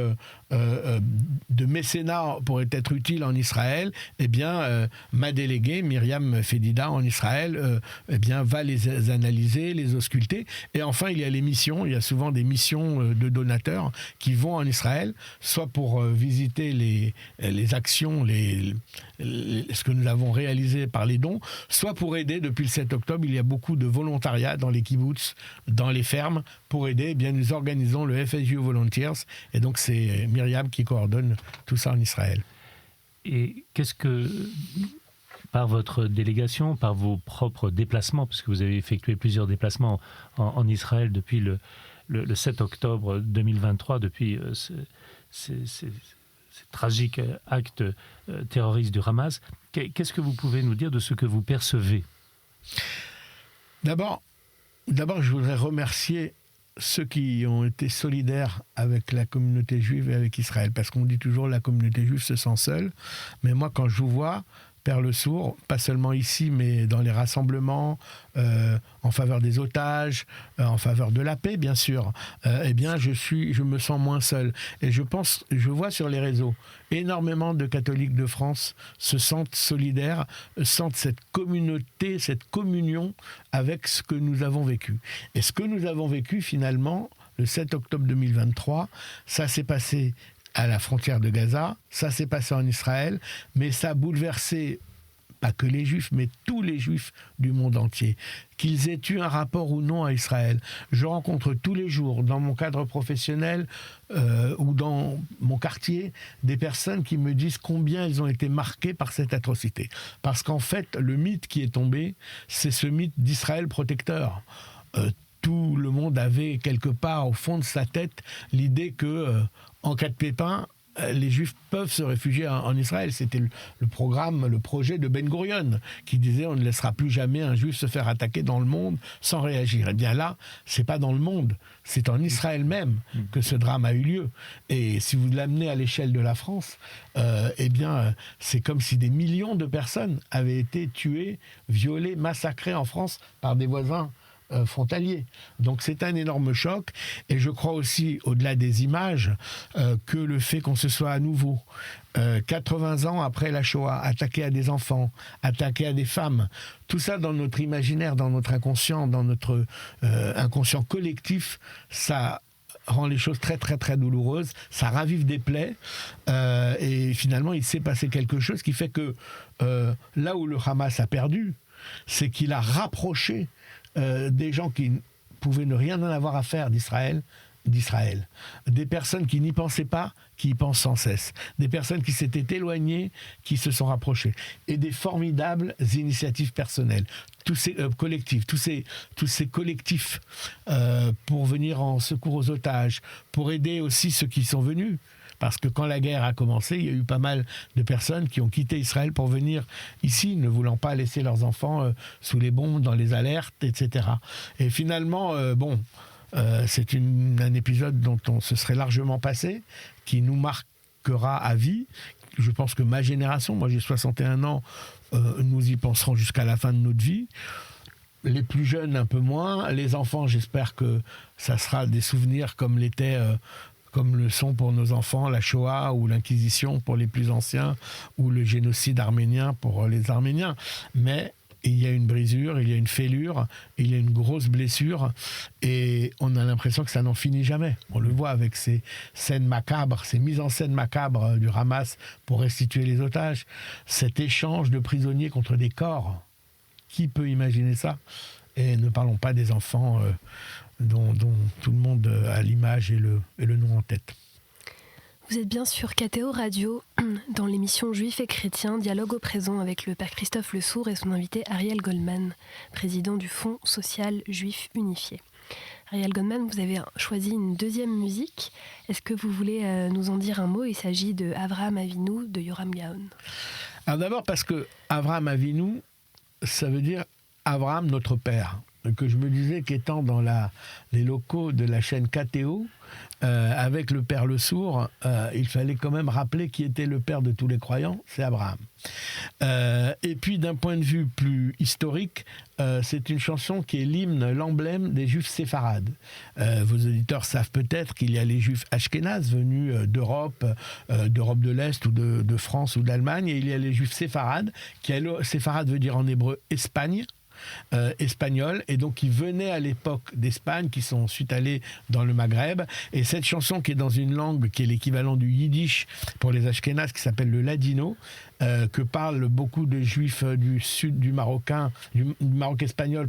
de mécénat pourrait être utile en Israël, eh bien, ma déléguée, Myriam Fedida, en Israël, eh bien, va les analyser, les ausculter. Et enfin, il y a les missions. Il y a souvent des missions de donateurs qui vont en Israël, soit pour visiter les actions, ce que nous avons réalisé par les dons, soit pour aider. Depuis le 7 octobre, il y a beaucoup de volontariat dans les kibbutz, dans les fermes, pour aider. Eh bien, nous organisons le FSU Volunteers, et donc c'est Myriam qui coordonne tout ça en Israël. Et qu'est-ce que, par votre délégation, par vos propres déplacements, parce que vous avez effectué plusieurs déplacements en Israël depuis le 7 octobre 2023, depuis ces tragiques actes terroristes du Hamas, qu'est-ce que vous pouvez nous dire de ce que vous percevez ? D'abord, je voudrais remercier ceux qui ont été solidaires avec la communauté juive et avec Israël, parce qu'on dit toujours la communauté juive se sent seule, mais moi quand je vous vois, Père Le Sourd, pas seulement ici, mais dans les rassemblements, en faveur des otages, en faveur de la paix, bien sûr, eh bien, je me sens moins seul. Et je vois sur les réseaux, énormément de catholiques de France se sentent solidaires, sentent cette communauté, cette communion avec ce que nous avons vécu. Et ce que nous avons vécu, finalement, le 7 octobre 2023, ça s'est passé à la frontière de Gaza, ça s'est passé en Israël, mais ça a bouleversé pas que les Juifs, mais tous les Juifs du monde entier, qu'ils aient eu un rapport ou non à Israël. Je rencontre tous les jours, dans mon cadre professionnel ou dans mon quartier, des personnes qui me disent combien elles ont été marquées par cette atrocité. Parce qu'en fait, le mythe qui est tombé, c'est ce mythe d'Israël protecteur. Tout le monde avait quelque part au fond de sa tête l'idée que en cas de pépin, les Juifs peuvent se réfugier en Israël. C'était le projet de Ben Gurion, qui disait on ne laissera plus jamais un Juif se faire attaquer dans le monde sans réagir. Et bien là, c'est pas dans le monde, c'est en Israël même que ce drame a eu lieu. Et si vous l'amenez à l'échelle de la France, eh bien, c'est comme si des millions de personnes avaient été tuées, violées, massacrées en France par des voisins frontalier. Donc c'est un énorme choc, et je crois aussi, au-delà des images, que le fait qu'on se soit à nouveau 80 ans après la Shoah, attaqué à des enfants, attaqué à des femmes, tout ça dans notre imaginaire, dans notre inconscient, dans notre inconscient collectif, ça rend les choses très très très douloureuses, ça ravive des plaies, et finalement il s'est passé quelque chose qui fait que là où le Hamas a perdu, c'est qu'il a rapproché des gens qui pouvaient ne rien en avoir à faire d'Israël, des personnes qui n'y pensaient pas, qui y pensent sans cesse, des personnes qui s'étaient éloignées, qui se sont rapprochées, et des formidables initiatives personnelles, tous ces collectifs, tous ces collectifs pour venir en secours aux otages, pour aider aussi ceux qui sont venus. Parce que quand la guerre a commencé, il y a eu pas mal de personnes qui ont quitté Israël pour venir ici, ne voulant pas laisser leurs enfants sous les bombes, dans les alertes, etc. Et finalement, c'est un épisode dont on se serait largement passé, qui nous marquera à vie. Je pense que ma génération, moi j'ai 61 ans, nous y penserons jusqu'à la fin de notre vie. Les plus jeunes un peu moins. Les enfants, j'espère que ça sera des souvenirs comme le sont pour nos enfants la Shoah ou l'Inquisition pour les plus anciens, ou le génocide arménien pour les Arméniens. Mais il y a une brisure, il y a une fêlure, il y a une grosse blessure, et on a l'impression que ça n'en finit jamais. On le voit avec ces scènes macabres, ces mises en scène macabres du Hamas pour restituer les otages, cet échange de prisonniers contre des corps. Qui peut imaginer ça ? Et ne parlons pas des enfants dont tout le monde a l'image et le nom en tête. Vous êtes bien sur KTO Radio, dans l'émission Juifs et chrétiens, dialogue au présent avec le père Christophe Le Sourd et son invité Ariel Goldman, président du Fonds social juif unifié. Ariel Goldman, vous avez choisi une deuxième musique. Est-ce que vous voulez nous en dire un mot ? Il s'agit de Avraham Avinu de Yoram Gaon. Alors d'abord parce que Avraham Avinu, ça veut dire Abraham notre père. que je me disais qu'étant dans les locaux de la chaîne KTO, avec le Père Le Sourd, il fallait quand même rappeler qui était le père de tous les croyants, c'est Abraham. Et puis d'un point de vue plus historique, c'est une chanson qui est l'hymne, l'emblème des Juifs séfarades. Vos auditeurs savent peut-être qu'il y a les Juifs ashkénazes venus d'Europe de l'Est ou de France ou d'Allemagne, et il y a les Juifs séfarades, séfarade veut dire en hébreu Espagne. Espagnol, et donc qui venaient à l'époque d'Espagne, qui sont ensuite allés dans le Maghreb, et cette chanson qui est dans une langue qui est l'équivalent du yiddish pour les ashkénazes, qui s'appelle le ladino, que parlent beaucoup de juifs du sud du Maroc espagnol,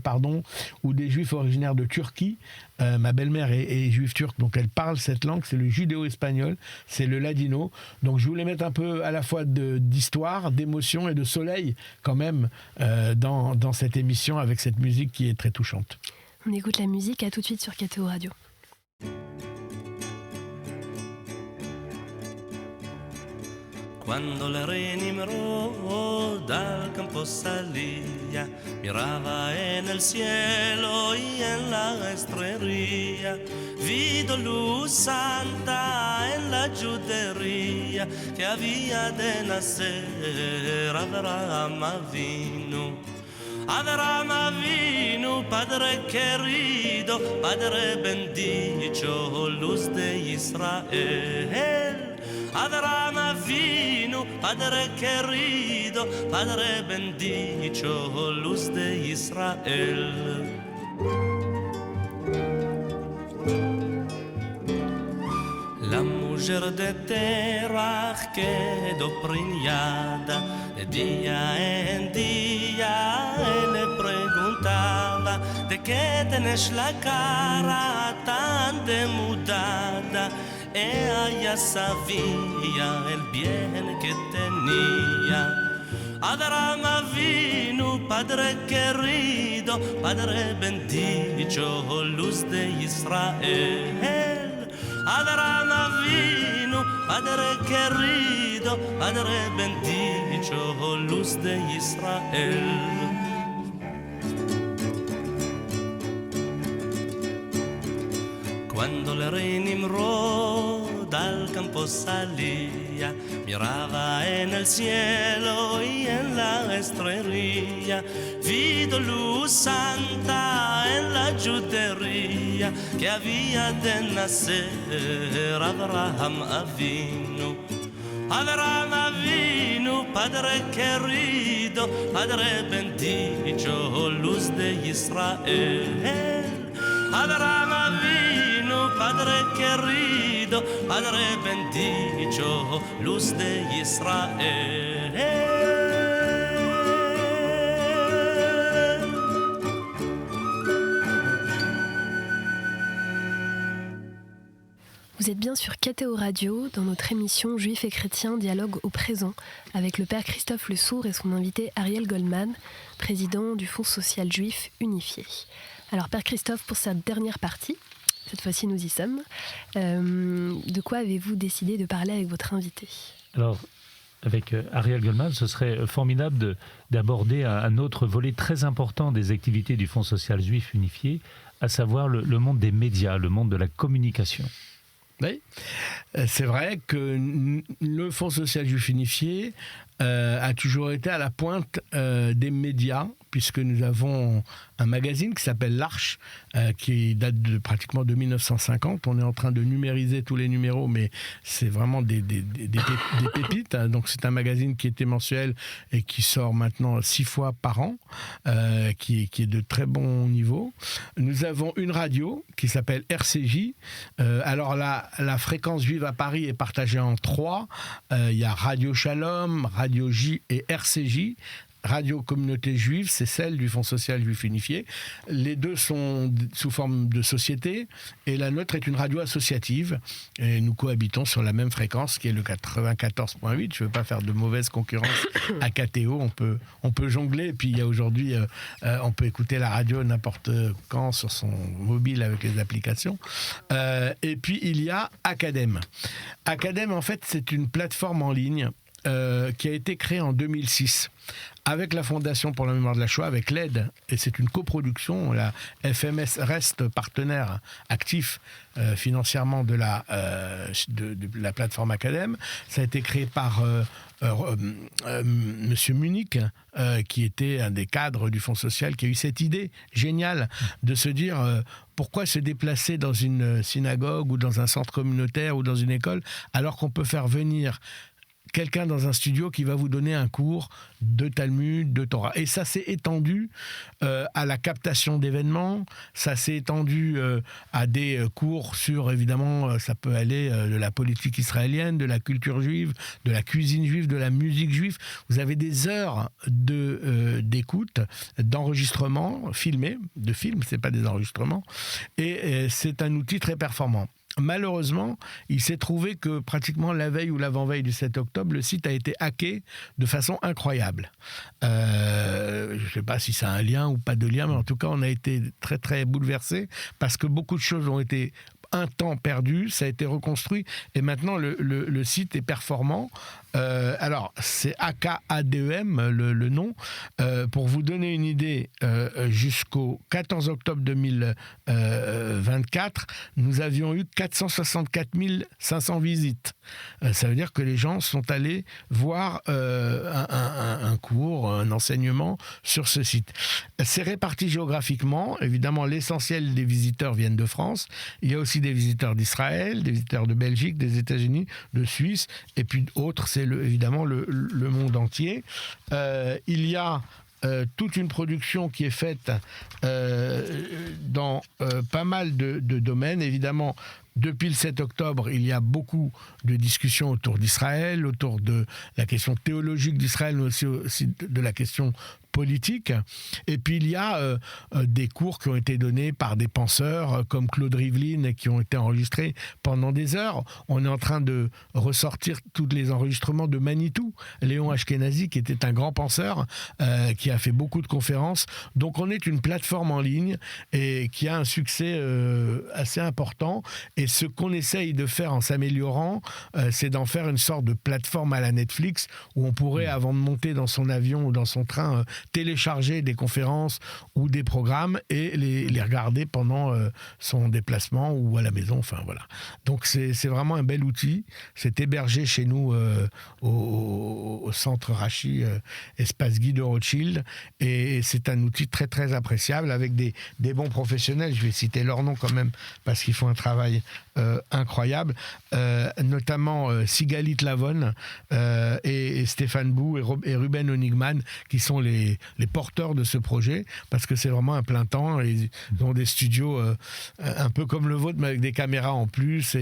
ou des juifs originaires de Turquie. Ma belle-mère est juive turque, donc elle parle cette langue, c'est le judéo-espagnol, c'est le ladino. Donc je voulais mettre un peu à la fois d'histoire, d'émotion et de soleil quand même dans cette émission avec cette musique qui est très touchante. On écoute la musique, à tout de suite sur KTO Radio. Quando la re Nimrod dal campo salía, miraba en el cielo y en la estrella, vido luz santa en la judería, que había de nacer Abraham Avinu. Abraham Avinu, Padre querido, Padre bendicho, luz de Israel. Abraham Avinu, Padre querido, Padre bendicho, luz de Israel. La mujer de Terach quedó preñada, de día en día le preguntaba, ¿de qué tenés la cara tan demudada? Ella sabía el bien que tenía. Abraham Avinu, Padre querido, Padre bendicho, luz de Israel. Abraham Avinu, Padre querido, Padre bendicho, luz de Israel. Cuando el rey Nimrod al campo salía, miraba en el cielo y en la estrella, vido luz santa en la judería, que había de nacer Abraham Avinu. Abraham Avinu, Padre querido, Padre bendicho, luz de Israel. Abraham Avinu, Padre querido, Padre bendicho, luz de Israel. Vous êtes bien sur KTO Radio, dans notre émission Juifs et chrétiens, dialogue au présent, avec le Père Christophe Le Sourd et son invité Ariel Goldman, président du Fonds social juif unifié. Alors Père Christophe, pour cette dernière partie, cette fois-ci nous y sommes, de quoi avez-vous décidé de parler avec votre invité ? Alors, avec Ariel Goldman, ce serait formidable d'aborder un autre volet très important des activités du Fonds social juif unifié, à savoir le monde des médias, le monde de la communication. Oui, c'est vrai que le Fonds social juif unifié a toujours été à la pointe des médias, puisque nous avons un magazine qui s'appelle L'Arche, qui date pratiquement de 1950. On est en train de numériser tous les numéros, mais c'est vraiment des pépites. Donc c'est un magazine qui était mensuel et qui sort maintenant 6 fois par an, qui est de très bon niveau. Nous avons une radio qui s'appelle RCJ. Alors la fréquence juive à Paris est partagée en 3. Il y a Radio Shalom, Radio J et RCJ. Radio Communauté Juive, c'est celle du Fonds social juif unifié. Les deux sont sous forme de société et la nôtre est une radio associative. Et nous cohabitons sur la même fréquence qui est le 94.8. Je ne veux pas faire de mauvaise concurrence à KTO. On peut jongler. Et puis il y a aujourd'hui, on peut écouter la radio n'importe quand sur son mobile avec les applications. Et puis il y a Academ. Academ, en fait, c'est une plateforme en ligne qui a été créé en 2006 avec la Fondation pour la mémoire de la Shoah, avec l'aide, et c'est une coproduction, la FMS reste partenaire actif financièrement de la plateforme Academ. Ça a été créé par Monsieur Munich, qui était un des cadres du Fonds social, qui a eu cette idée géniale de se dire pourquoi se déplacer dans une synagogue ou dans un centre communautaire ou dans une école alors qu'on peut faire venir quelqu'un dans un studio qui va vous donner un cours de Talmud, de Torah. Et ça s'est étendu à la captation d'événements, ça s'est étendu à des cours sur, évidemment, ça peut aller de la politique israélienne, de la culture juive, de la cuisine juive, de la musique juive. Vous avez des heures d'écoute, d'enregistrement filmé, de films, c'est pas des enregistrements, et c'est un outil très performant. Malheureusement, il s'est trouvé que pratiquement la veille ou l'avant-veille du 7 octobre, le site a été hacké de façon incroyable. Je ne sais pas si ça a un lien ou pas de lien, mais en tout cas, on a été très très bouleversés parce que beaucoup de choses ont été un temps perdu, ça a été reconstruit et maintenant le site est performant. Alors, c'est AKADEM, le nom. Pour vous donner une idée, jusqu'au 14 octobre 2024, nous avions eu 464 500 visites. Ça veut dire que les gens sont allés voir un cours, un enseignement sur ce site. C'est réparti géographiquement. Évidemment, l'essentiel des visiteurs viennent de France. Il y a aussi des visiteurs d'Israël, des visiteurs de Belgique, des États-Unis, de Suisse, et puis autres, c'est évidemment le monde entier. Il y a toute une production qui est faite dans pas mal de domaines. Évidemment, depuis le 7 octobre, il y a beaucoup de discussions autour d'Israël, autour de la question théologique d'Israël, mais aussi de la question politique. Et puis il y a des cours qui ont été donnés par des penseurs comme Claude Rivlin qui ont été enregistrés pendant des heures. On est en train de ressortir tous les enregistrements de Manitou, Léon Ashkenazi, qui était un grand penseur, qui a fait beaucoup de conférences. Donc on est une plateforme en ligne et qui a un succès assez important. Et ce qu'on essaye de faire en s'améliorant, c'est d'en faire une sorte de plateforme à la Netflix où on pourrait, avant de monter dans son avion ou dans son train, télécharger des conférences ou des programmes et les regarder pendant son déplacement ou à la maison. Enfin voilà. Donc c'est vraiment un bel outil. C'est hébergé chez nous au centre Rachi, espace Guy de Rothschild, et c'est un outil très très appréciable avec des bons professionnels. Je vais citer leur nom quand même parce qu'ils font un travail incroyable, notamment Sigalit Lavon et Stéphane Bou et Ruben Honigman qui sont les porteurs de ce projet, parce que c'est vraiment un plein temps. Ils ont des studios un peu comme le vôtre, mais avec des caméras en plus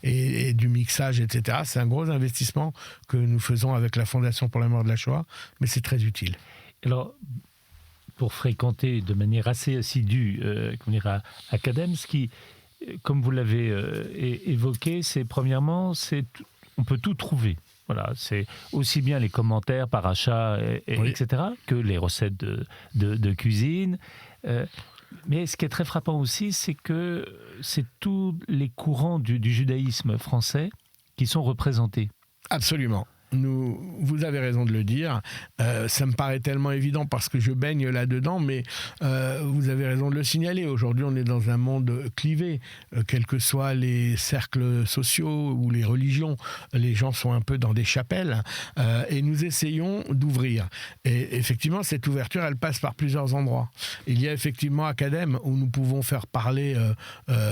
et du mixage, etc. C'est un gros investissement que nous faisons avec la Fondation pour la mémoire de la Shoah, mais c'est très utile. Alors, pour fréquenter de manière assez assidue Academ, ce qui, comme vous l'avez évoqué, c'est premièrement, on peut tout trouver. Voilà, c'est aussi bien les commentaires par achat, oui, etc., que les recettes de cuisine. Mais ce qui est très frappant aussi, c'est que c'est tous les courants du judaïsme français qui sont représentés. Absolument. Vous avez raison de le dire, ça me paraît tellement évident parce que je baigne là-dedans, mais vous avez raison de le signaler. Aujourd'hui, on est dans un monde clivé, quels que soient les cercles sociaux ou les religions, les gens sont un peu dans des chapelles, et nous essayons d'ouvrir. Et effectivement, cette ouverture, elle passe par plusieurs endroits. Il y a effectivement Academ, où nous pouvons faire parler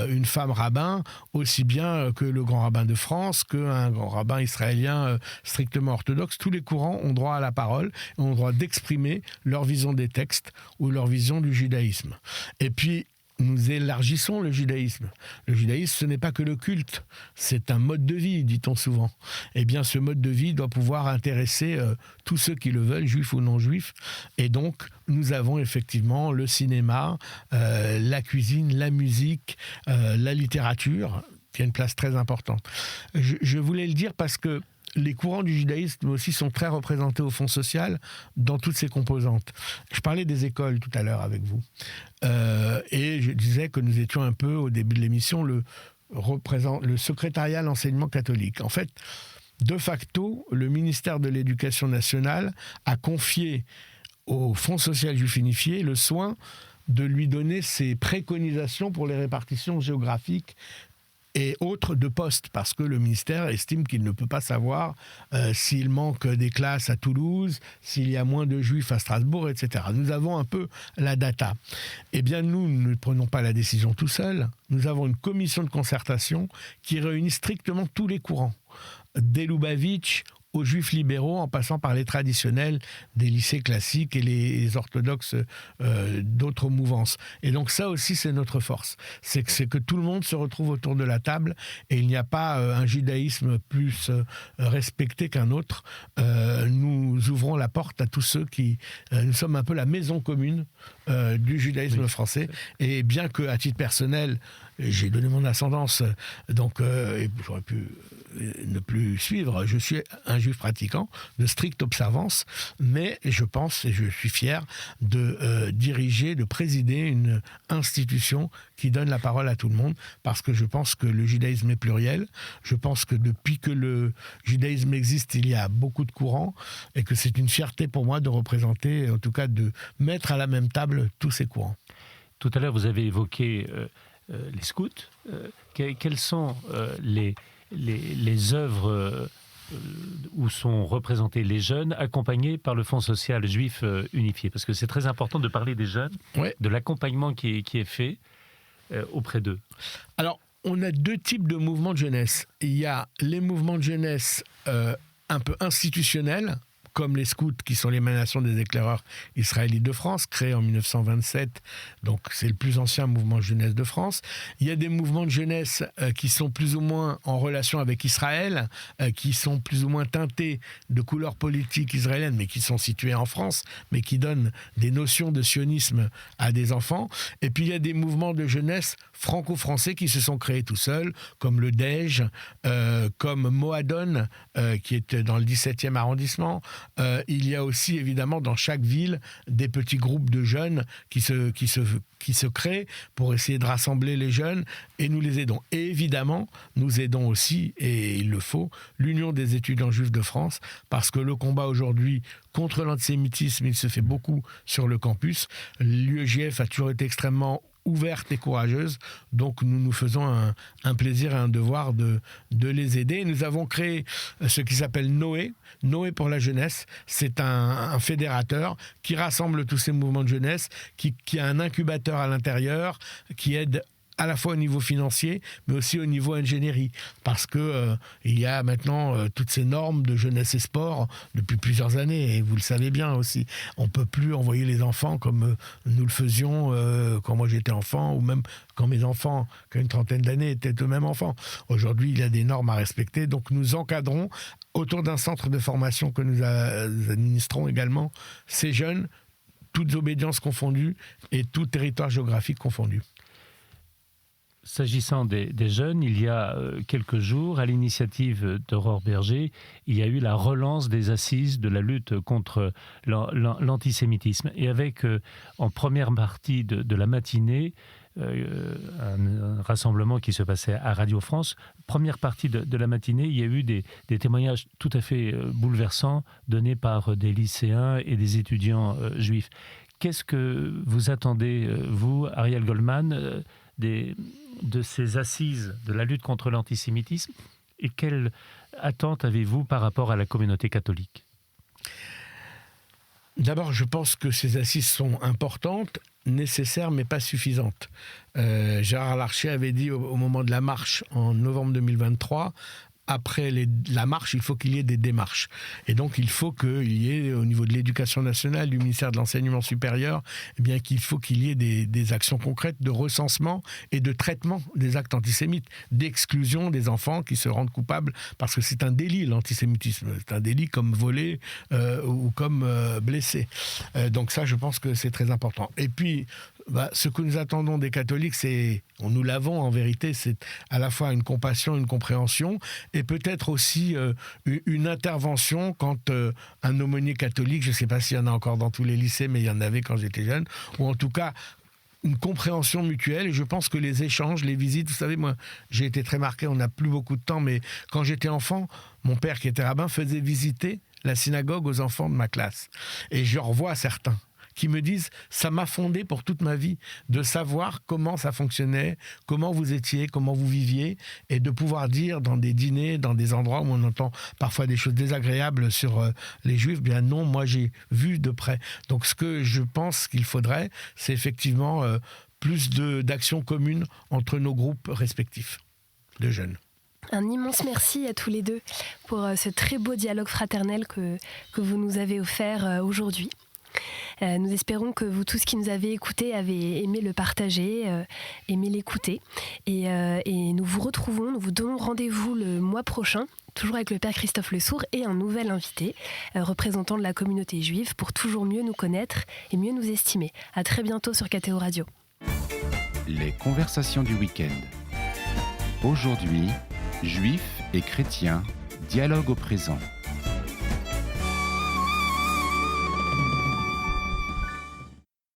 une femme rabbin, aussi bien que le grand rabbin de France, qu'un grand rabbin israélien strictement orthodoxe. Tous les courants ont droit à la parole, ont droit d'exprimer leur vision des textes ou leur vision du judaïsme. Et puis, nous élargissons le judaïsme. Le judaïsme, ce n'est pas que le culte, c'est un mode de vie, dit-on souvent. Eh bien, ce mode de vie doit pouvoir intéresser tous ceux qui le veulent, juifs ou non juifs. Et donc, nous avons effectivement le cinéma, la cuisine, la musique, la littérature, qui a une place très importante. Je voulais le dire parce que les courants du judaïsme aussi sont très représentés au Fonds social dans toutes ses composantes. Je parlais des écoles tout à l'heure avec vous. Et je disais que nous étions un peu, au début de l'émission, le secrétariat à l'enseignement catholique. En fait, de facto, le ministère de l'Éducation nationale a confié au Fonds social juif unifié le soin de lui donner ses préconisations pour les répartitions géographiques et autres de postes, parce que le ministère estime qu'il ne peut pas savoir s'il manque des classes à Toulouse, s'il y a moins de juifs à Strasbourg, etc. Nous avons un peu la data. Eh bien, nous ne prenons pas la décision tout seuls. Nous avons une commission de concertation qui réunit strictement tous les courants, des Lubavitch aux juifs libéraux, en passant par les traditionnels des lycées classiques et les orthodoxes d'autres mouvances. Et donc ça aussi, c'est notre force. C'est que tout le monde se retrouve autour de la table et il n'y a pas un judaïsme plus respecté qu'un autre. Nous ouvrons la porte à tous ceux qui... nous sommes un peu la maison commune du judaïsme français. Et bien qu'à titre personnel, j'ai donné mon ascendance, donc et j'aurais pu ne plus suivre. Je suis un juif pratiquant de stricte observance, mais je pense et je suis fier de diriger, de présider une institution qui donne la parole à tout le monde, parce que je pense que le judaïsme est pluriel. Je pense que depuis que le judaïsme existe, il y a beaucoup de courants, et que c'est une fierté pour moi de représenter, en tout cas de mettre à la même table tous ces courants. Tout à l'heure, vous avez évoqué les scouts. Quelles sont les œuvres où sont représentés les jeunes accompagnés par le Fonds social juif unifié? Parce que c'est très important de parler des jeunes, de l'accompagnement qui est fait auprès d'eux. Alors, on a deux types de mouvements de jeunesse. Il y a les mouvements de jeunesse un peu institutionnels, comme les scouts, qui sont l'émanation des éclaireurs israélites de France, créés en 1927, donc c'est le plus ancien mouvement de jeunesse de France. Il y a des mouvements de jeunesse qui sont plus ou moins en relation avec Israël, qui sont plus ou moins teintés de couleurs politiques israéliennes, mais qui sont situés en France, mais qui donnent des notions de sionisme à des enfants. Et puis il y a des mouvements de jeunesse franco-français qui se sont créés tout seuls, comme le DEJ, comme Moadon, qui est dans le 17e arrondissement. Il y a aussi évidemment dans chaque ville des petits groupes de jeunes qui se créent pour essayer de rassembler les jeunes, et nous les aidons. Et évidemment, nous aidons aussi, et il le faut, l'Union des étudiants juifs de France, parce que le combat aujourd'hui contre l'antisémitisme, il se fait beaucoup sur le campus. L'UEJF a toujours été extrêmement ouverte et courageuse, donc nous nous faisons un plaisir et un devoir de les aider. Nous avons créé ce qui s'appelle Noé pour la jeunesse. C'est un fédérateur qui rassemble tous ces mouvements de jeunesse, qui a un incubateur à l'intérieur, qui aide à la fois au niveau financier, mais aussi au niveau ingénierie, parce que il y a maintenant toutes ces normes de jeunesse et sport depuis plusieurs années, et vous le savez bien aussi. On peut plus envoyer les enfants comme nous le faisions quand moi j'étais enfant, ou même quand mes enfants, qui ont une trentaine d'années, étaient eux-mêmes enfants. Aujourd'hui, il y a des normes à respecter, donc nous encadrons autour d'un centre de formation que nous administrons également ces jeunes, toutes obédiences confondues et tout territoire géographique confondu. S'agissant des jeunes, il y a quelques jours, à l'initiative d'Aurore Berger, il y a eu la relance des assises de la lutte contre l'antisémitisme. Et avec, en première partie de la matinée, un rassemblement qui se passait à Radio France, première partie de la matinée, il y a eu des témoignages tout à fait bouleversants donnés par des lycéens et des étudiants juifs. Qu'est-ce que vous attendez, vous, Ariel Goldman, de ces assises de la lutte contre l'antisémitisme, et quelle attente avez-vous par rapport à la communauté catholique? D'abord, je pense que ces assises sont importantes, nécessaires, mais pas suffisantes. Gérard Larcher avait dit au moment de la marche en novembre 2023, après la marche, il faut qu'il y ait des démarches. Et donc, il faut qu'il y ait, au niveau de l'éducation nationale, du ministère de l'Enseignement supérieur, eh bien, qu'il faut qu'il y ait des actions concrètes de recensement et de traitement des actes antisémites, d'exclusion des enfants qui se rendent coupables, parce que c'est un délit, l'antisémitisme. C'est un délit comme voler ou comme blesser. Donc ça, je pense que c'est très important. Et puis, ce que nous attendons des catholiques, nous l'avons en vérité, c'est à la fois une compassion, une compréhension, et peut-être aussi une intervention quand un aumônier catholique, je ne sais pas s'il y en a encore dans tous les lycées, mais il y en avait quand j'étais jeune, ou en tout cas une compréhension mutuelle. Et je pense que les échanges, les visites, vous savez, moi, j'ai été très marqué, on n'a plus beaucoup de temps, mais quand j'étais enfant, mon père qui était rabbin faisait visiter la synagogue aux enfants de ma classe. Et je revois certains qui me disent, ça m'a fondé pour toute ma vie, de savoir comment ça fonctionnait, comment vous étiez, comment vous viviez, et de pouvoir dire dans des dîners, dans des endroits où on entend parfois des choses désagréables sur les Juifs, bien non, moi j'ai vu de près. Donc ce que je pense qu'il faudrait, c'est effectivement plus d'actions communes entre nos groupes respectifs de jeunes. Un immense merci à tous les deux pour ce très beau dialogue fraternel que vous nous avez offert aujourd'hui. Nous espérons que vous tous qui nous avez écoutés avez aimé le partager, aimé l'écouter. Et nous vous retrouvons, nous vous donnons rendez-vous le mois prochain, toujours avec le Père Christophe Le Sourd et un nouvel invité, représentant de la communauté juive, pour toujours mieux nous connaître et mieux nous estimer. À très bientôt sur KTO Radio. Les conversations du week-end. Aujourd'hui, Juifs et chrétiens, dialogue au présent.